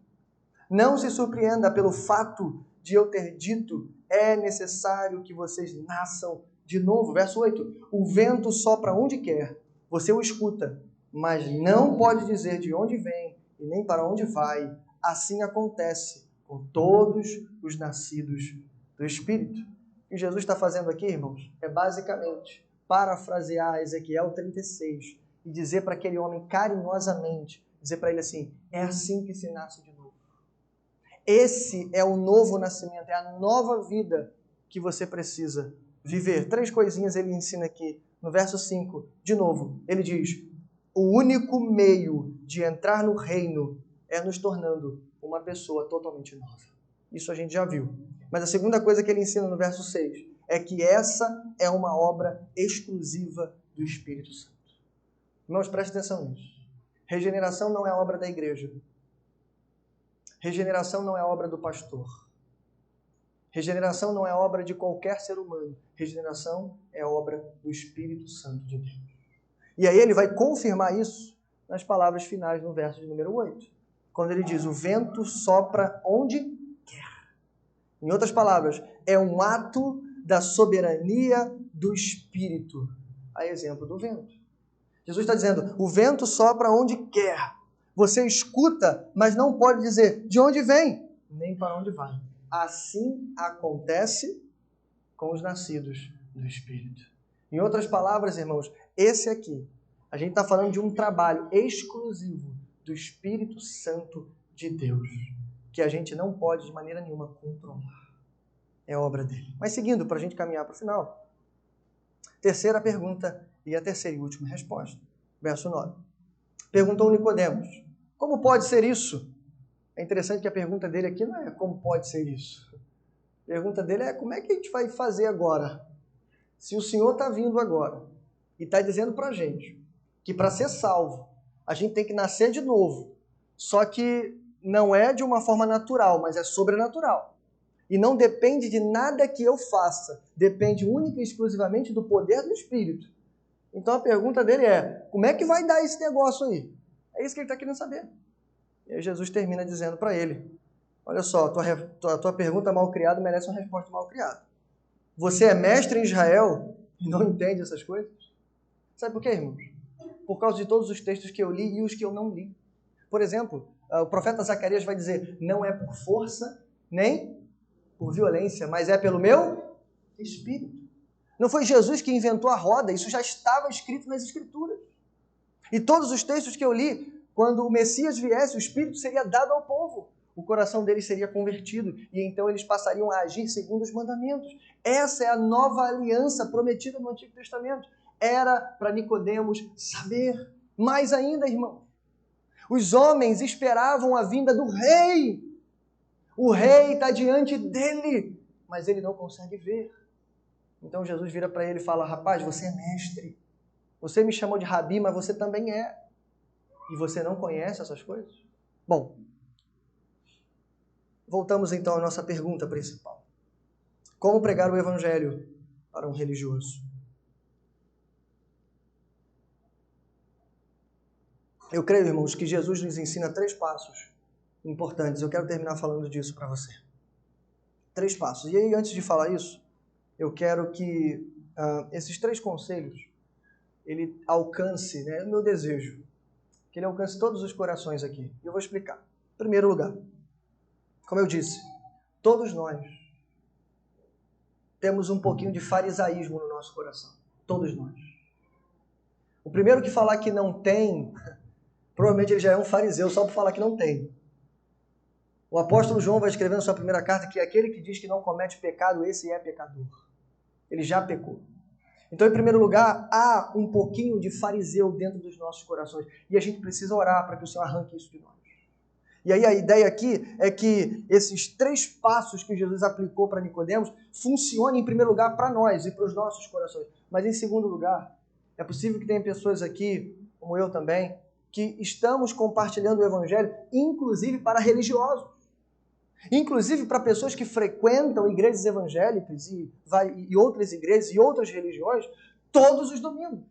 Não se surpreenda pelo fato de eu ter dito, é necessário que vocês nasçam de novo. Verso 8. O vento sopra onde quer, você o escuta, mas não pode dizer de onde vem e nem para onde vai. Assim acontece com todos os nascidos do Espírito. O que Jesus está fazendo aqui, irmãos, é basicamente parafrasear Ezequiel 36 e dizer para aquele homem carinhosamente, dizer para ele assim, é assim que se nasce de novo. Esse é o novo nascimento, é a nova vida que você precisa viver. 3 coisinhas ele ensina aqui no verso 5. De novo, ele diz: o único meio de entrar no reino é nos tornando uma pessoa totalmente nova. Isso a gente já viu. Mas a segunda coisa que ele ensina no verso 6 é que essa é uma obra exclusiva do Espírito Santo. Irmãos, preste atenção nisso. Regeneração não é obra da igreja. Regeneração não é obra do pastor. Regeneração não é obra de qualquer ser humano. Regeneração é obra do Espírito Santo de Deus. E aí ele vai confirmar isso nas palavras finais no verso de número 8. Quando ele diz: o vento sopra onde quer. Em outras palavras, é um ato da soberania do Espírito. A exemplo do vento. Jesus está dizendo: o vento sopra onde quer. Você escuta, mas não pode dizer de onde vem, nem para onde vai. Assim acontece com os nascidos do Espírito. Em outras palavras, irmãos, esse aqui, a gente está falando de um trabalho exclusivo do Espírito Santo de Deus, que a gente não pode de maneira nenhuma controlar. É obra dele. Mas seguindo, para a gente caminhar para o final, terceira pergunta e a terceira e última resposta. Verso 9. Perguntou Nicodemos: como pode ser isso? É interessante que a pergunta dele aqui não é como pode ser isso. A pergunta dele é: como é que a gente vai fazer agora? Se o Senhor está vindo agora e está dizendo para a gente que para ser salvo a gente tem que nascer de novo, só que não é de uma forma natural, mas é sobrenatural. E não depende de nada que eu faça, depende única e exclusivamente do poder do Espírito. Então a pergunta dele é: como é que vai dar esse negócio aí? É isso que ele está querendo saber. E aí Jesus termina dizendo para ele: olha só, a tua pergunta mal criada merece uma resposta mal criada. Você é mestre em Israel e não entende essas coisas? Sabe por quê, irmãos? Por causa de todos os textos que eu li e os que eu não li. Por exemplo, o profeta Zacarias vai dizer: não é por força nem por violência, mas é pelo meu Espírito. Não foi Jesus que inventou a roda, isso já estava escrito nas Escrituras. E todos os textos que eu li, quando o Messias viesse, o Espírito seria dado ao povo. O coração deles seria convertido e então eles passariam a agir segundo os mandamentos. Essa é a nova aliança prometida no Antigo Testamento. Era para Nicodemos saber. Mais ainda, irmão, os homens esperavam a vinda do rei. O rei está diante dele, mas ele não consegue ver. Então Jesus vira para ele e fala: rapaz, você é mestre. Você me chamou de rabi, mas você também é. E você não conhece essas coisas? Bom, voltamos então à nossa pergunta principal. Como pregar o evangelho para um religioso? Eu creio, irmãos, que Jesus nos ensina 3 passos importantes. Eu quero terminar falando disso para você. 3 passos. E aí, antes de falar isso, eu quero que esses 3 conselhos ele alcance, né, o meu desejo, que ele alcance todos os corações aqui. E eu vou explicar. Em primeiro lugar, como eu disse, todos nós temos um pouquinho de farisaísmo no nosso coração. Todos nós. O primeiro que falar que não tem, provavelmente ele já é um fariseu só por falar que não tem. O apóstolo João vai escrever na sua primeira carta que aquele que diz que não comete pecado, esse é pecador. Ele já pecou. Então, em primeiro lugar, há um pouquinho de fariseu dentro dos nossos corações. E a gente precisa orar para que o Senhor arranque isso de nós. E aí a ideia aqui é que esses 3 passos que Jesus aplicou para Nicodemos funcionem, em primeiro lugar, para nós e para os nossos corações. Mas, em segundo lugar, é possível que tenha pessoas aqui, como eu também, que estamos compartilhando o Evangelho, inclusive para religiosos. Inclusive para pessoas que frequentam igrejas evangélicas e outras igrejas e outras religiões todos os domingos.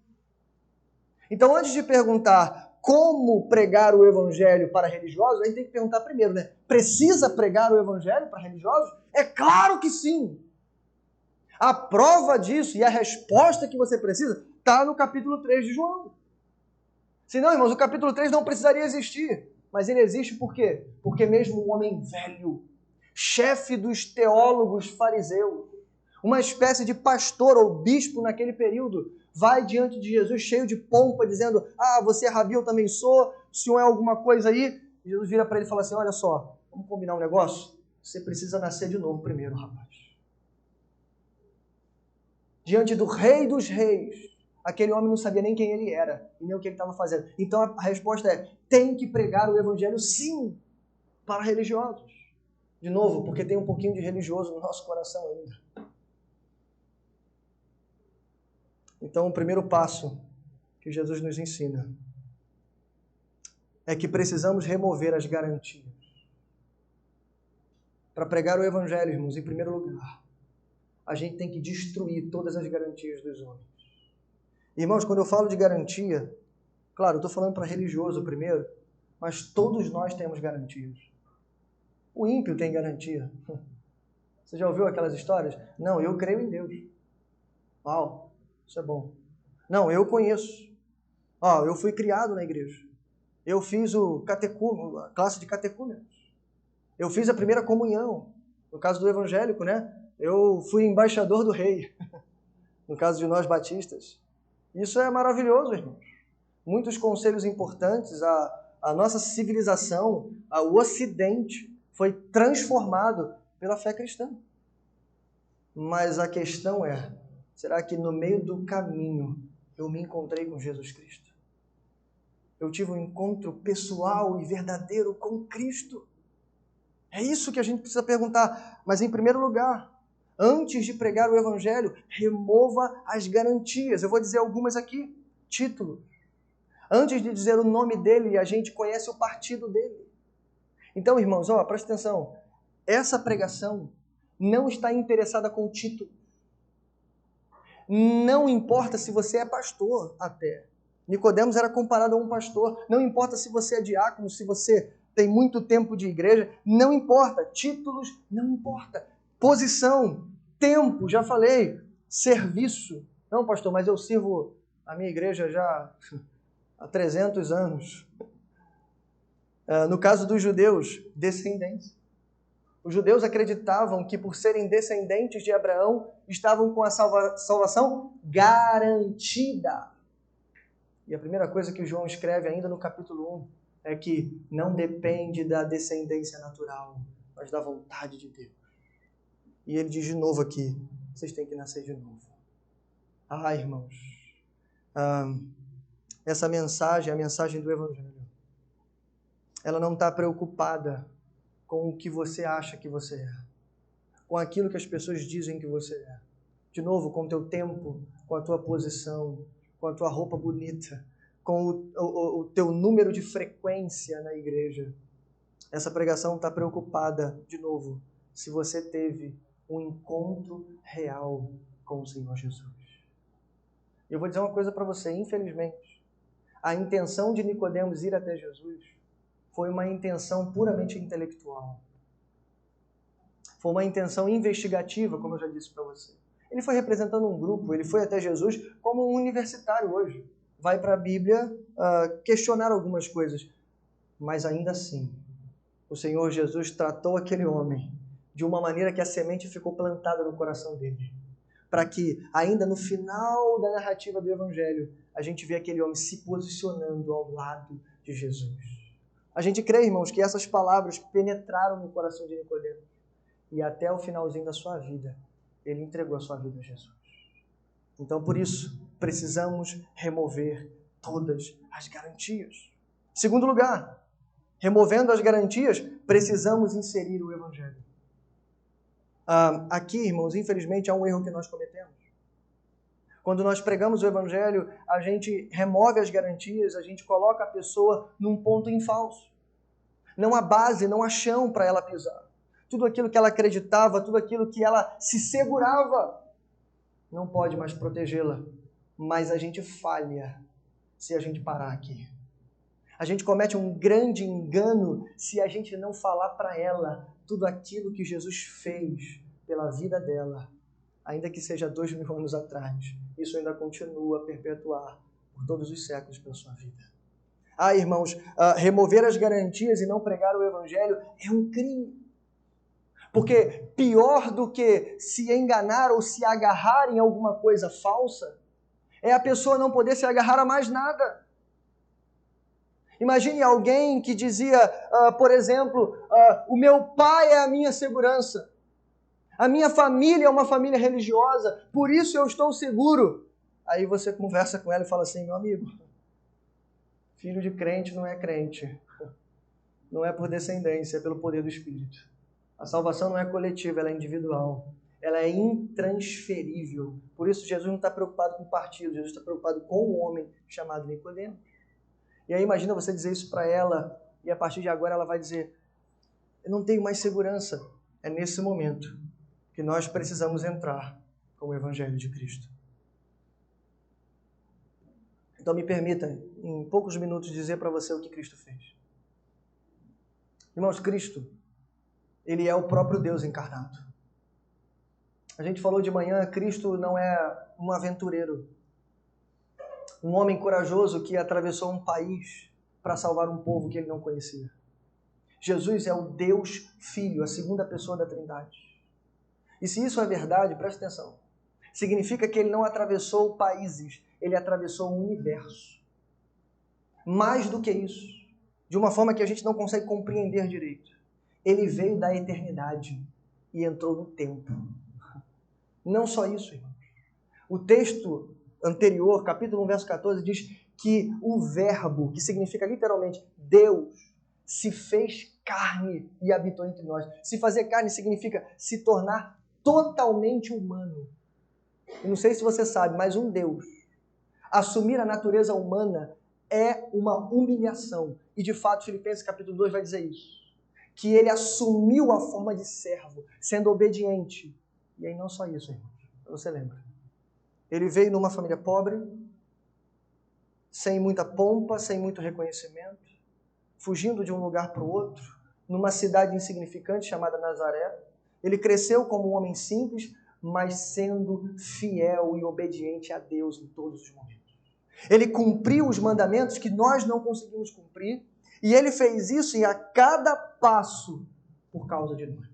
Então, antes de perguntar como pregar o evangelho para religiosos, a gente tem que perguntar primeiro, né? Precisa pregar o evangelho para religiosos? É claro que sim! A prova disso e a resposta que você precisa está no capítulo 3 de João. Senão, irmãos, o capítulo 3 não precisaria existir. Mas ele existe por quê? Porque mesmo um homem velho, chefe dos teólogos fariseus, uma espécie de pastor ou bispo naquele período, vai diante de Jesus cheio de pompa, dizendo: ah, você é rabi, eu também sou, o senhor é alguma coisa aí? E Jesus vira para ele e fala assim: olha só, vamos combinar um negócio? Você precisa nascer de novo primeiro, rapaz. Diante do Rei dos Reis, aquele homem não sabia nem quem ele era e nem o que ele estava fazendo. Então a resposta é, tem que pregar o evangelho sim, para religiosos. De novo, porque tem um pouquinho de religioso no nosso coração ainda. Então o primeiro passo que Jesus nos ensina é que precisamos remover as garantias. Para pregar o evangelho, irmãos, em primeiro lugar, a gente tem que destruir todas as garantias dos homens. Irmãos, quando eu falo de garantia, claro, eu estou falando para religioso primeiro, mas todos nós temos garantias. O ímpio tem garantia. Você já ouviu aquelas histórias? Não, eu creio em Deus. Uau, isso é bom. Não, eu conheço. Eu fui criado na igreja. Eu fiz a classe de catecúmenos. Eu fiz a primeira comunhão. No caso do evangélico, né? Eu fui embaixador do rei. No caso de nós batistas. Isso é maravilhoso, irmãos. Muitos conselhos importantes. A nossa civilização, o Ocidente, foi transformado pela fé cristã. Mas a questão é, será que no meio do caminho eu me encontrei com Jesus Cristo? Eu tive um encontro pessoal e verdadeiro com Cristo? É isso que a gente precisa perguntar. Mas em primeiro lugar, antes de pregar o evangelho, remova as garantias. Eu vou dizer algumas aqui. Título. Antes de dizer o nome dele, a gente conhece o partido dele. Então, irmãos, presta atenção. Essa pregação não está interessada com o título. Não importa se você é pastor até. Nicodemos era comparado a um pastor. Não importa se você é diácono, se você tem muito tempo de igreja. Não importa. Títulos, não importa. Posição, tempo, já falei. Serviço. Não, pastor, mas eu sirvo a minha igreja já há 300 anos. No caso dos judeus, descendência. Os judeus acreditavam que por serem descendentes de Abraão, estavam com a salvação garantida. E a primeira coisa que João escreve ainda no capítulo 1 é que não depende da descendência natural, mas da vontade de Deus. E ele diz de novo aqui, vocês têm que nascer de novo. Irmãos, essa mensagem, a mensagem do Evangelho, ela não está preocupada com o que você acha que você é, com aquilo que as pessoas dizem que você é. De novo, com o teu tempo, com a tua posição, com a tua roupa bonita, com o teu número de frequência na igreja. Essa pregação está preocupada, de novo, se você teve um encontro real com o Senhor Jesus. Eu vou dizer uma coisa para você, infelizmente, a intenção de Nicodemos ir até Jesus foi uma intenção puramente intelectual. Foi uma intenção investigativa, como eu já disse para você. Ele foi representando um grupo, ele foi até Jesus como um universitário hoje. Vai para a Bíblia questionar algumas coisas. Mas ainda assim, o Senhor Jesus tratou aquele homem de uma maneira que a semente ficou plantada no coração dele. Para que, ainda no final da narrativa do Evangelho, a gente vê aquele homem se posicionando ao lado de Jesus. A gente crê, irmãos, que essas palavras penetraram no coração de Nicodemos. E até o finalzinho da sua vida, ele entregou a sua vida a Jesus. Então, por isso, precisamos remover todas as garantias. Segundo lugar, removendo as garantias, precisamos inserir o Evangelho. Aqui, irmãos, infelizmente, há um erro que nós cometemos. Quando nós pregamos o Evangelho, a gente remove as garantias, a gente coloca a pessoa num ponto em falso. Não há base, não há chão para ela pisar. Tudo aquilo que ela acreditava, tudo aquilo que ela se segurava, não pode mais protegê-la. Mas a gente falha se a gente parar aqui. A gente comete um grande engano se a gente não falar para ela tudo aquilo que Jesus fez pela vida dela. Ainda que seja 2000 anos atrás, isso ainda continua a perpetuar por todos os séculos pela sua vida. Irmãos, remover as garantias e não pregar o Evangelho é um crime. Porque pior do que se enganar ou se agarrar em alguma coisa falsa, é a pessoa não poder se agarrar a mais nada. Imagine alguém que dizia, por exemplo, o meu pai é a minha segurança. A minha família é uma família religiosa, por isso eu estou seguro. Aí você conversa com ela e fala assim, meu amigo, filho de crente não é crente. Não é por descendência, é pelo poder do Espírito. A salvação não é coletiva, ela é individual. Ela é intransferível. Por isso Jesus não está preocupado com o partido, Jesus está preocupado com o homem chamado Nicodemo. E aí imagina você dizer isso para ela, e a partir de agora ela vai dizer, eu não tenho mais segurança. É nesse momento que nós precisamos entrar com o Evangelho de Cristo. Então me permita, em poucos minutos, dizer para você o que Cristo fez. Irmãos, Cristo, Ele é o próprio Deus encarnado. A gente falou de manhã, Cristo não é um aventureiro. Um homem corajoso que atravessou um país para salvar um povo que ele não conhecia. Jesus é o Deus Filho, a segunda pessoa da Trindade. E se isso é verdade, presta atenção, significa que ele não atravessou países, ele atravessou o universo. Mais do que isso, de uma forma que a gente não consegue compreender direito. Ele veio da eternidade e entrou no tempo. Não só isso, irmãos. O texto anterior, capítulo 1, verso 14, diz que o verbo, que significa literalmente Deus, se fez carne e habitou entre nós. Se fazer carne significa se tornar totalmente humano. Eu não sei se você sabe, mas um Deus assumir a natureza humana é uma humilhação. E de fato, Filipenses capítulo 2 vai dizer isso. Que ele assumiu a forma de servo, sendo obediente. E aí não só isso, irmãos. Você lembra? Ele veio numa família pobre, sem muita pompa, sem muito reconhecimento, fugindo de um lugar para o outro, numa cidade insignificante chamada Nazaré. Ele cresceu como um homem simples, mas sendo fiel e obediente a Deus em todos os momentos. Ele cumpriu os mandamentos que nós não conseguimos cumprir, e ele fez isso em a cada passo por causa de nós.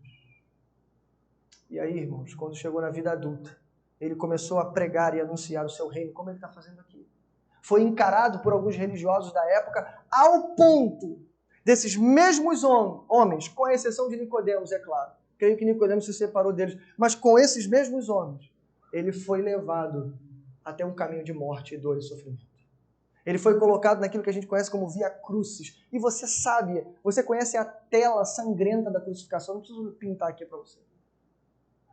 E aí, irmãos, quando chegou na vida adulta, ele começou a pregar e anunciar o seu reino, como ele está fazendo aqui. Foi encarado por alguns religiosos da época ao ponto desses mesmos homens, com a exceção de Nicodemos, é claro. Creio que Nicodemos se separou deles, mas com esses mesmos homens, ele foi levado até um caminho de morte, dor e sofrimento. Ele foi colocado naquilo que a gente conhece como via crucis. E você sabe, você conhece a tela sangrenta da crucificação, não preciso pintar aqui para você.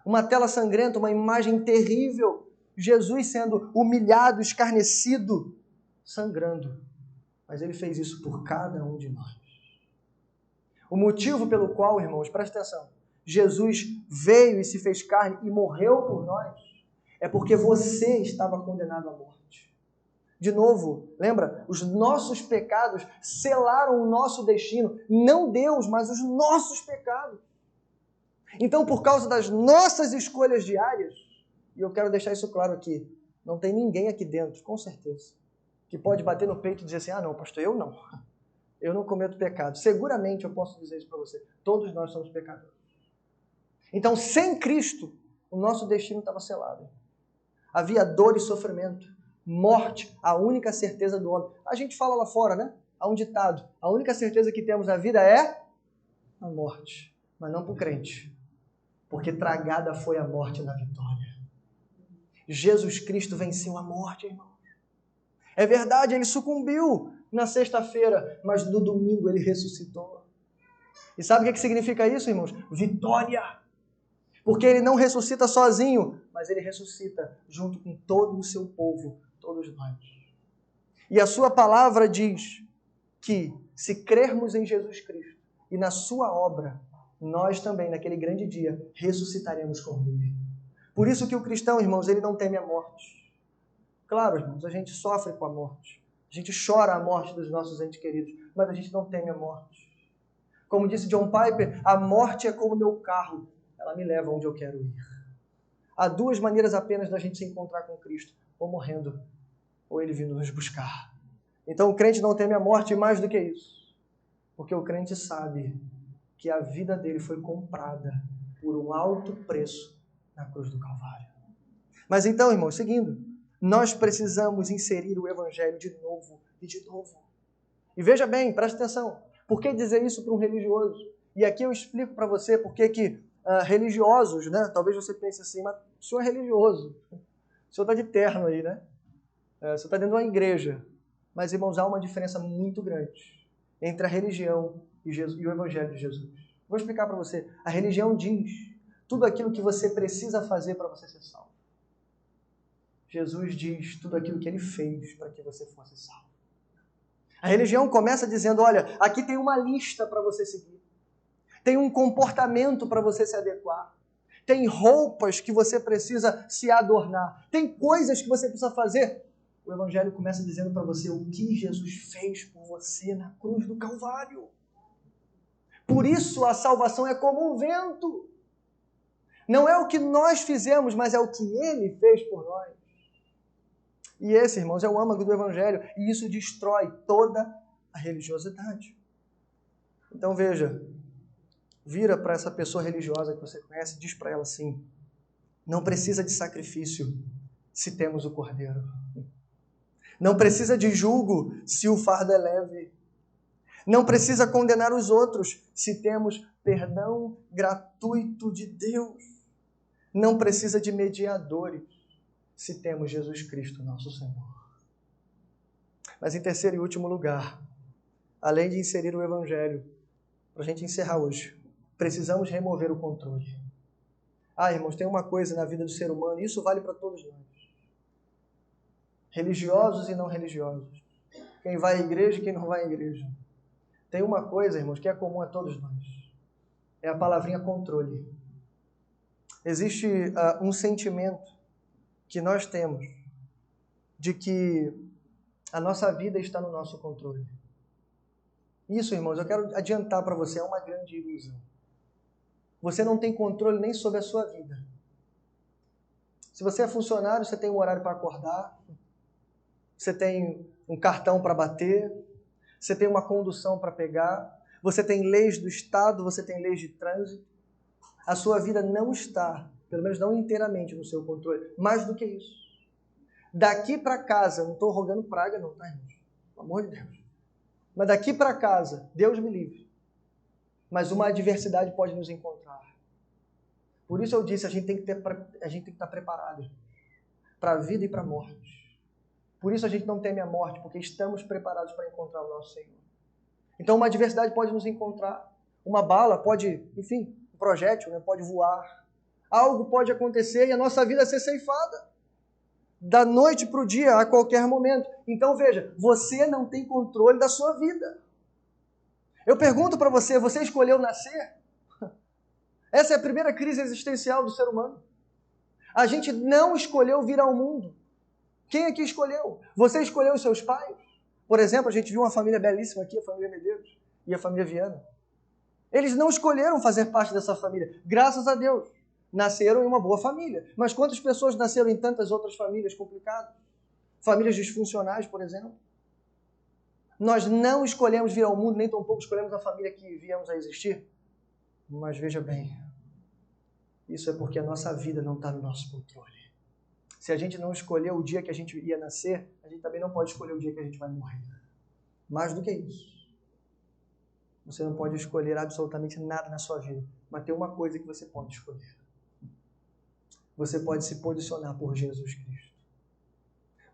Uma tela sangrenta, uma imagem terrível, Jesus sendo humilhado, escarnecido, sangrando. Mas ele fez isso por cada um de nós. O motivo pelo qual, irmãos, presta atenção, Jesus veio e se fez carne e morreu por nós, é porque você estava condenado à morte. De novo, lembra? Os nossos pecados selaram o nosso destino. Não Deus, mas os nossos pecados. Então, por causa das nossas escolhas diárias, e eu quero deixar isso claro aqui, não tem ninguém aqui dentro, com certeza, que pode bater no peito e dizer assim, não, pastor, eu não cometo pecado. Seguramente eu posso dizer isso para você. Todos nós somos pecadores. Então, sem Cristo, o nosso destino estava selado. Havia dor e sofrimento, morte, a única certeza do homem. A gente fala lá fora, né? Há um ditado, a única certeza que temos na vida é a morte, mas não para o crente. Porque tragada foi a morte na vitória. Jesus Cristo venceu a morte, irmão. É verdade, ele sucumbiu na sexta-feira, mas no domingo ele ressuscitou. E sabe o que significa isso, irmãos? Vitória. Porque ele não ressuscita sozinho, mas ele ressuscita junto com todo o seu povo, todos nós. E a sua palavra diz que se crermos em Jesus Cristo e na sua obra, nós também, naquele grande dia, ressuscitaremos com ele. Por isso que o cristão, irmãos, ele não teme a morte. Claro, irmãos, a gente sofre com a morte. A gente chora a morte dos nossos entes queridos, mas a gente não teme a morte. Como disse John Piper, a morte é como meu carro. Ela me leva onde eu quero ir. Há duas maneiras apenas da gente se encontrar com Cristo. Ou morrendo, ou ele vindo nos buscar. Então o crente não teme a morte mais do que isso. Porque o crente sabe que a vida dele foi comprada por um alto preço na cruz do Calvário. Mas então, irmãos, seguindo, nós precisamos inserir o Evangelho de novo e de novo. E veja bem, preste atenção, por que dizer isso para um religioso? E aqui eu explico para você por que religiosos, né? Talvez você pense assim, mas o senhor é religioso, o senhor está de terno aí, né? O senhor está dentro de uma igreja. Mas, irmãos, há uma diferença muito grande entre a religião e o Evangelho de Jesus. Vou explicar para você. A religião diz tudo aquilo que você precisa fazer para você ser salvo. Jesus diz tudo aquilo que ele fez para que você fosse salvo. A religião começa dizendo, olha, aqui tem uma lista para você seguir. Tem um comportamento para você se adequar. Tem roupas que você precisa se adornar. Tem coisas que você precisa fazer. O Evangelho começa dizendo para você o que Jesus fez por você na cruz do Calvário. Por isso a salvação é como um vento. Não é o que nós fizemos, mas é o que Ele fez por nós. E esse, irmãos, é o âmago do Evangelho. E isso destrói toda a religiosidade. Então veja, vira para essa pessoa religiosa que você conhece e diz para ela assim, não precisa de sacrifício se temos o Cordeiro. Não precisa de julgo se o fardo é leve. Não precisa condenar os outros se temos perdão gratuito de Deus. Não precisa de mediadores se temos Jesus Cristo, nosso Senhor. Mas em terceiro e último lugar, além de inserir o Evangelho, para a gente encerrar hoje, precisamos remover o controle. Irmãos, tem uma coisa na vida do ser humano, e isso vale para todos nós. Religiosos e não religiosos. Quem vai à igreja e quem não vai à igreja. Tem uma coisa, irmãos, que é comum a todos nós. É a palavrinha controle. Existe um sentimento que nós temos de que a nossa vida está no nosso controle. Isso, irmãos, eu quero adiantar para você, é uma grande ilusão. Você não tem controle nem sobre a sua vida. Se você é funcionário, você tem um horário para acordar, você tem um cartão para bater, você tem uma condução para pegar, você tem leis do Estado, você tem leis de trânsito. A sua vida não está, pelo menos não inteiramente, no seu controle. Mais do que isso. Daqui para casa, não estou rogando praga não, tá, irmãos? Pelo amor de Deus. Mas daqui para casa, Deus me livre. Mas uma adversidade pode nos encontrar. Por isso eu disse, a gente tem que estar preparado para a vida e para a morte. Por isso a gente não teme a morte, porque estamos preparados para encontrar o nosso Senhor. Então uma adversidade pode nos encontrar. Uma bala pode, enfim, um projétil, né, pode voar. Algo pode acontecer e a nossa vida ser ceifada. Da noite para o dia, a qualquer momento. Então veja, você não tem controle da sua vida. Eu pergunto para você, você escolheu nascer? Essa é a primeira crise existencial do ser humano. A gente não escolheu vir ao mundo. Quem aqui escolheu? Você escolheu os seus pais? Por exemplo, a gente viu uma família belíssima aqui, a família Medeiros e a família Viana. Eles não escolheram fazer parte dessa família. Graças a Deus, nasceram em uma boa família. Mas quantas pessoas nasceram em tantas outras famílias complicadas? Famílias disfuncionais, por exemplo. Nós não escolhemos vir ao mundo, nem tampouco escolhemos a família que viemos a existir. Mas veja bem, isso é porque a nossa vida não está no nosso controle. Se a gente não escolheu o dia que a gente ia nascer, a gente também não pode escolher o dia que a gente vai morrer. Mais do que isso. Você não pode escolher absolutamente nada na sua vida. Mas tem uma coisa que você pode escolher. Você pode se posicionar por Jesus Cristo.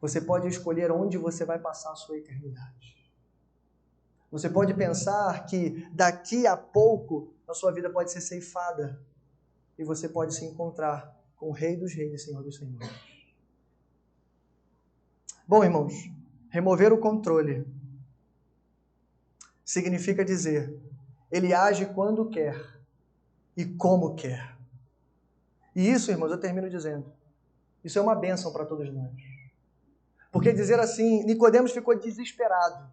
Você pode escolher onde você vai passar a sua eternidade. Você pode pensar que daqui a pouco a sua vida pode ser ceifada e você pode se encontrar com o Rei dos Reis e Senhor dos Senhores. Bom, irmãos, remover o controle significa dizer, ele age quando quer e como quer. E isso, irmãos, eu termino dizendo, isso é uma bênção para todos nós. Porque dizer assim, Nicodemos ficou desesperado.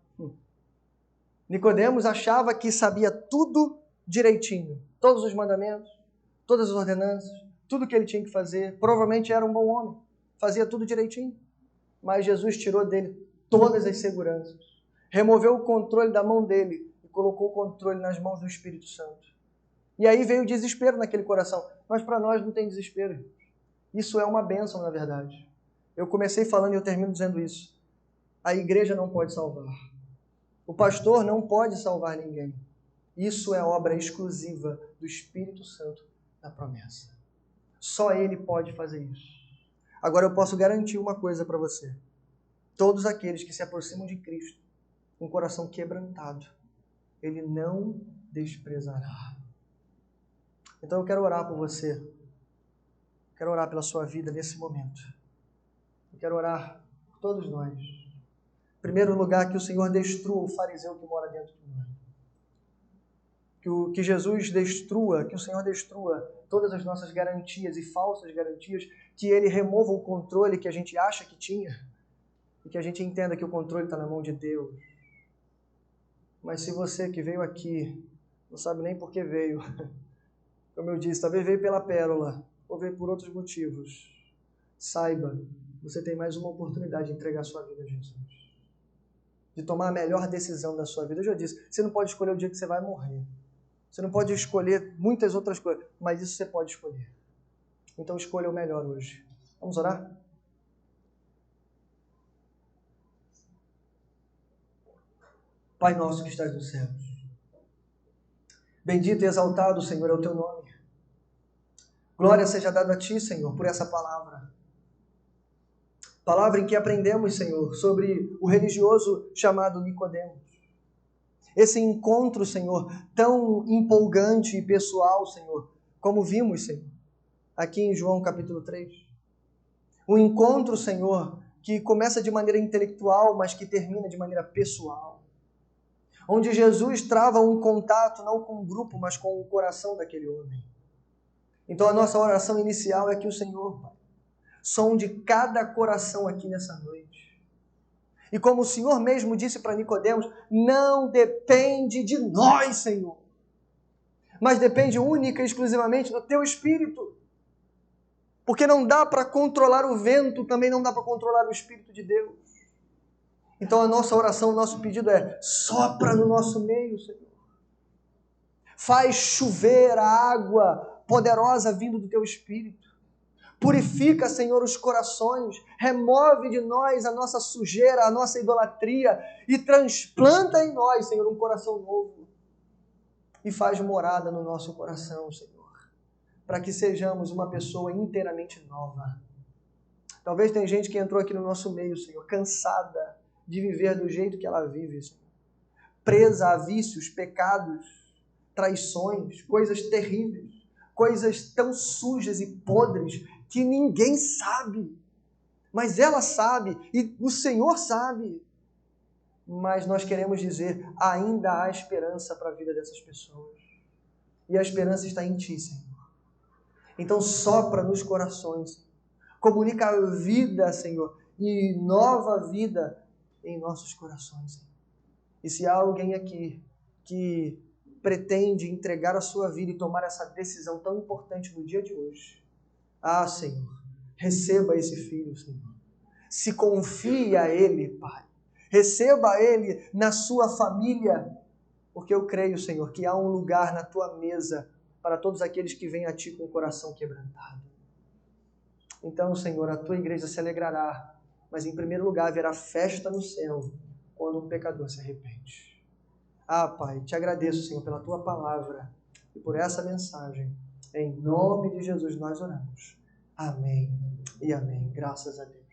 Nicodemos achava que sabia tudo direitinho, todos os mandamentos, todas as ordenanças, tudo que ele tinha que fazer. Provavelmente era um bom homem, fazia tudo direitinho. Mas Jesus tirou dele todas as seguranças, removeu o controle da mão dele e colocou o controle nas mãos do Espírito Santo. E aí veio o desespero naquele coração. Mas para nós não tem desespero. Isso é uma bênção, na verdade. Eu comecei falando e eu termino dizendo isso. A igreja não pode salvar. O pastor não pode salvar ninguém. Isso é obra exclusiva do Espírito Santo da promessa. Só Ele pode fazer isso. Agora eu posso garantir uma coisa para você. Todos aqueles que se aproximam de Cristo com o coração quebrantado, Ele não desprezará. Então eu quero orar por você. Quero orar pela sua vida nesse momento. Eu quero orar por todos nós. Em primeiro lugar, que o Senhor destrua o fariseu que mora dentro de nós. Que Jesus destrua, que o Senhor destrua todas as nossas garantias e falsas garantias, que Ele remova o controle que a gente acha que tinha e que a gente entenda que o controle está na mão de Deus. Mas se você que veio aqui não sabe nem por que veio, como eu disse, talvez veio pela pérola ou veio por outros motivos, saiba, você tem mais uma oportunidade de entregar sua vida a Jesus. De tomar a melhor decisão da sua vida. Eu já disse, você não pode escolher o dia que você vai morrer. Você não pode escolher muitas outras coisas, mas isso você pode escolher. Então escolha o melhor hoje. Vamos orar? Pai nosso que estás nos céus, bendito e exaltado, Senhor, é o teu nome. Glória seja dada a ti, Senhor, por essa palavra. Palavra em que aprendemos, Senhor, sobre o religioso chamado Nicodemos. Esse encontro, Senhor, tão empolgante e pessoal, Senhor, como vimos, Senhor, aqui em João capítulo 3. Um encontro, Senhor, que começa de maneira intelectual, mas que termina de maneira pessoal. Onde Jesus trava um contato, não com um grupo, mas com o coração daquele homem. Então a nossa oração inicial é que o Senhor, Pai, sonde cada coração aqui nessa noite. E como o Senhor mesmo disse para Nicodemos, não depende de nós, Senhor, mas depende única e exclusivamente do Teu Espírito. Porque não dá para controlar o vento, também não dá para controlar o Espírito de Deus. Então a nossa oração, o nosso pedido é, sopra no nosso meio, Senhor. Faz chover a água poderosa vindo do Teu Espírito. Purifica, Senhor, os corações, remove de nós a nossa sujeira, a nossa idolatria e transplanta em nós, Senhor, um coração novo. E faz morada no nosso coração, Senhor, para que sejamos uma pessoa inteiramente nova. Talvez tenha gente que entrou aqui no nosso meio, Senhor, cansada de viver do jeito que ela vive, Senhor. Presa a vícios, pecados, traições, coisas terríveis, coisas tão sujas e podres que ninguém sabe, mas ela sabe e o Senhor sabe. Mas nós queremos dizer, ainda há esperança para a vida dessas pessoas. E a esperança está em Ti, Senhor. Então sopra nos corações, comunica a vida, Senhor, e nova vida em nossos corações, Senhor. E se há alguém aqui que pretende entregar a sua vida e tomar essa decisão tão importante no dia de hoje, Senhor, receba esse filho, Senhor. Se confie a Ele, Pai. Receba Ele na sua família, porque eu creio, Senhor, que há um lugar na Tua mesa para todos aqueles que vêm a Ti com o coração quebrantado. Então, Senhor, a Tua igreja se alegrará, mas em primeiro lugar haverá festa no céu quando um pecador se arrepende. Pai, te agradeço, Senhor, pela Tua palavra e por essa mensagem. Em nome de Jesus nós oramos. Amém e amém. Graças a Deus.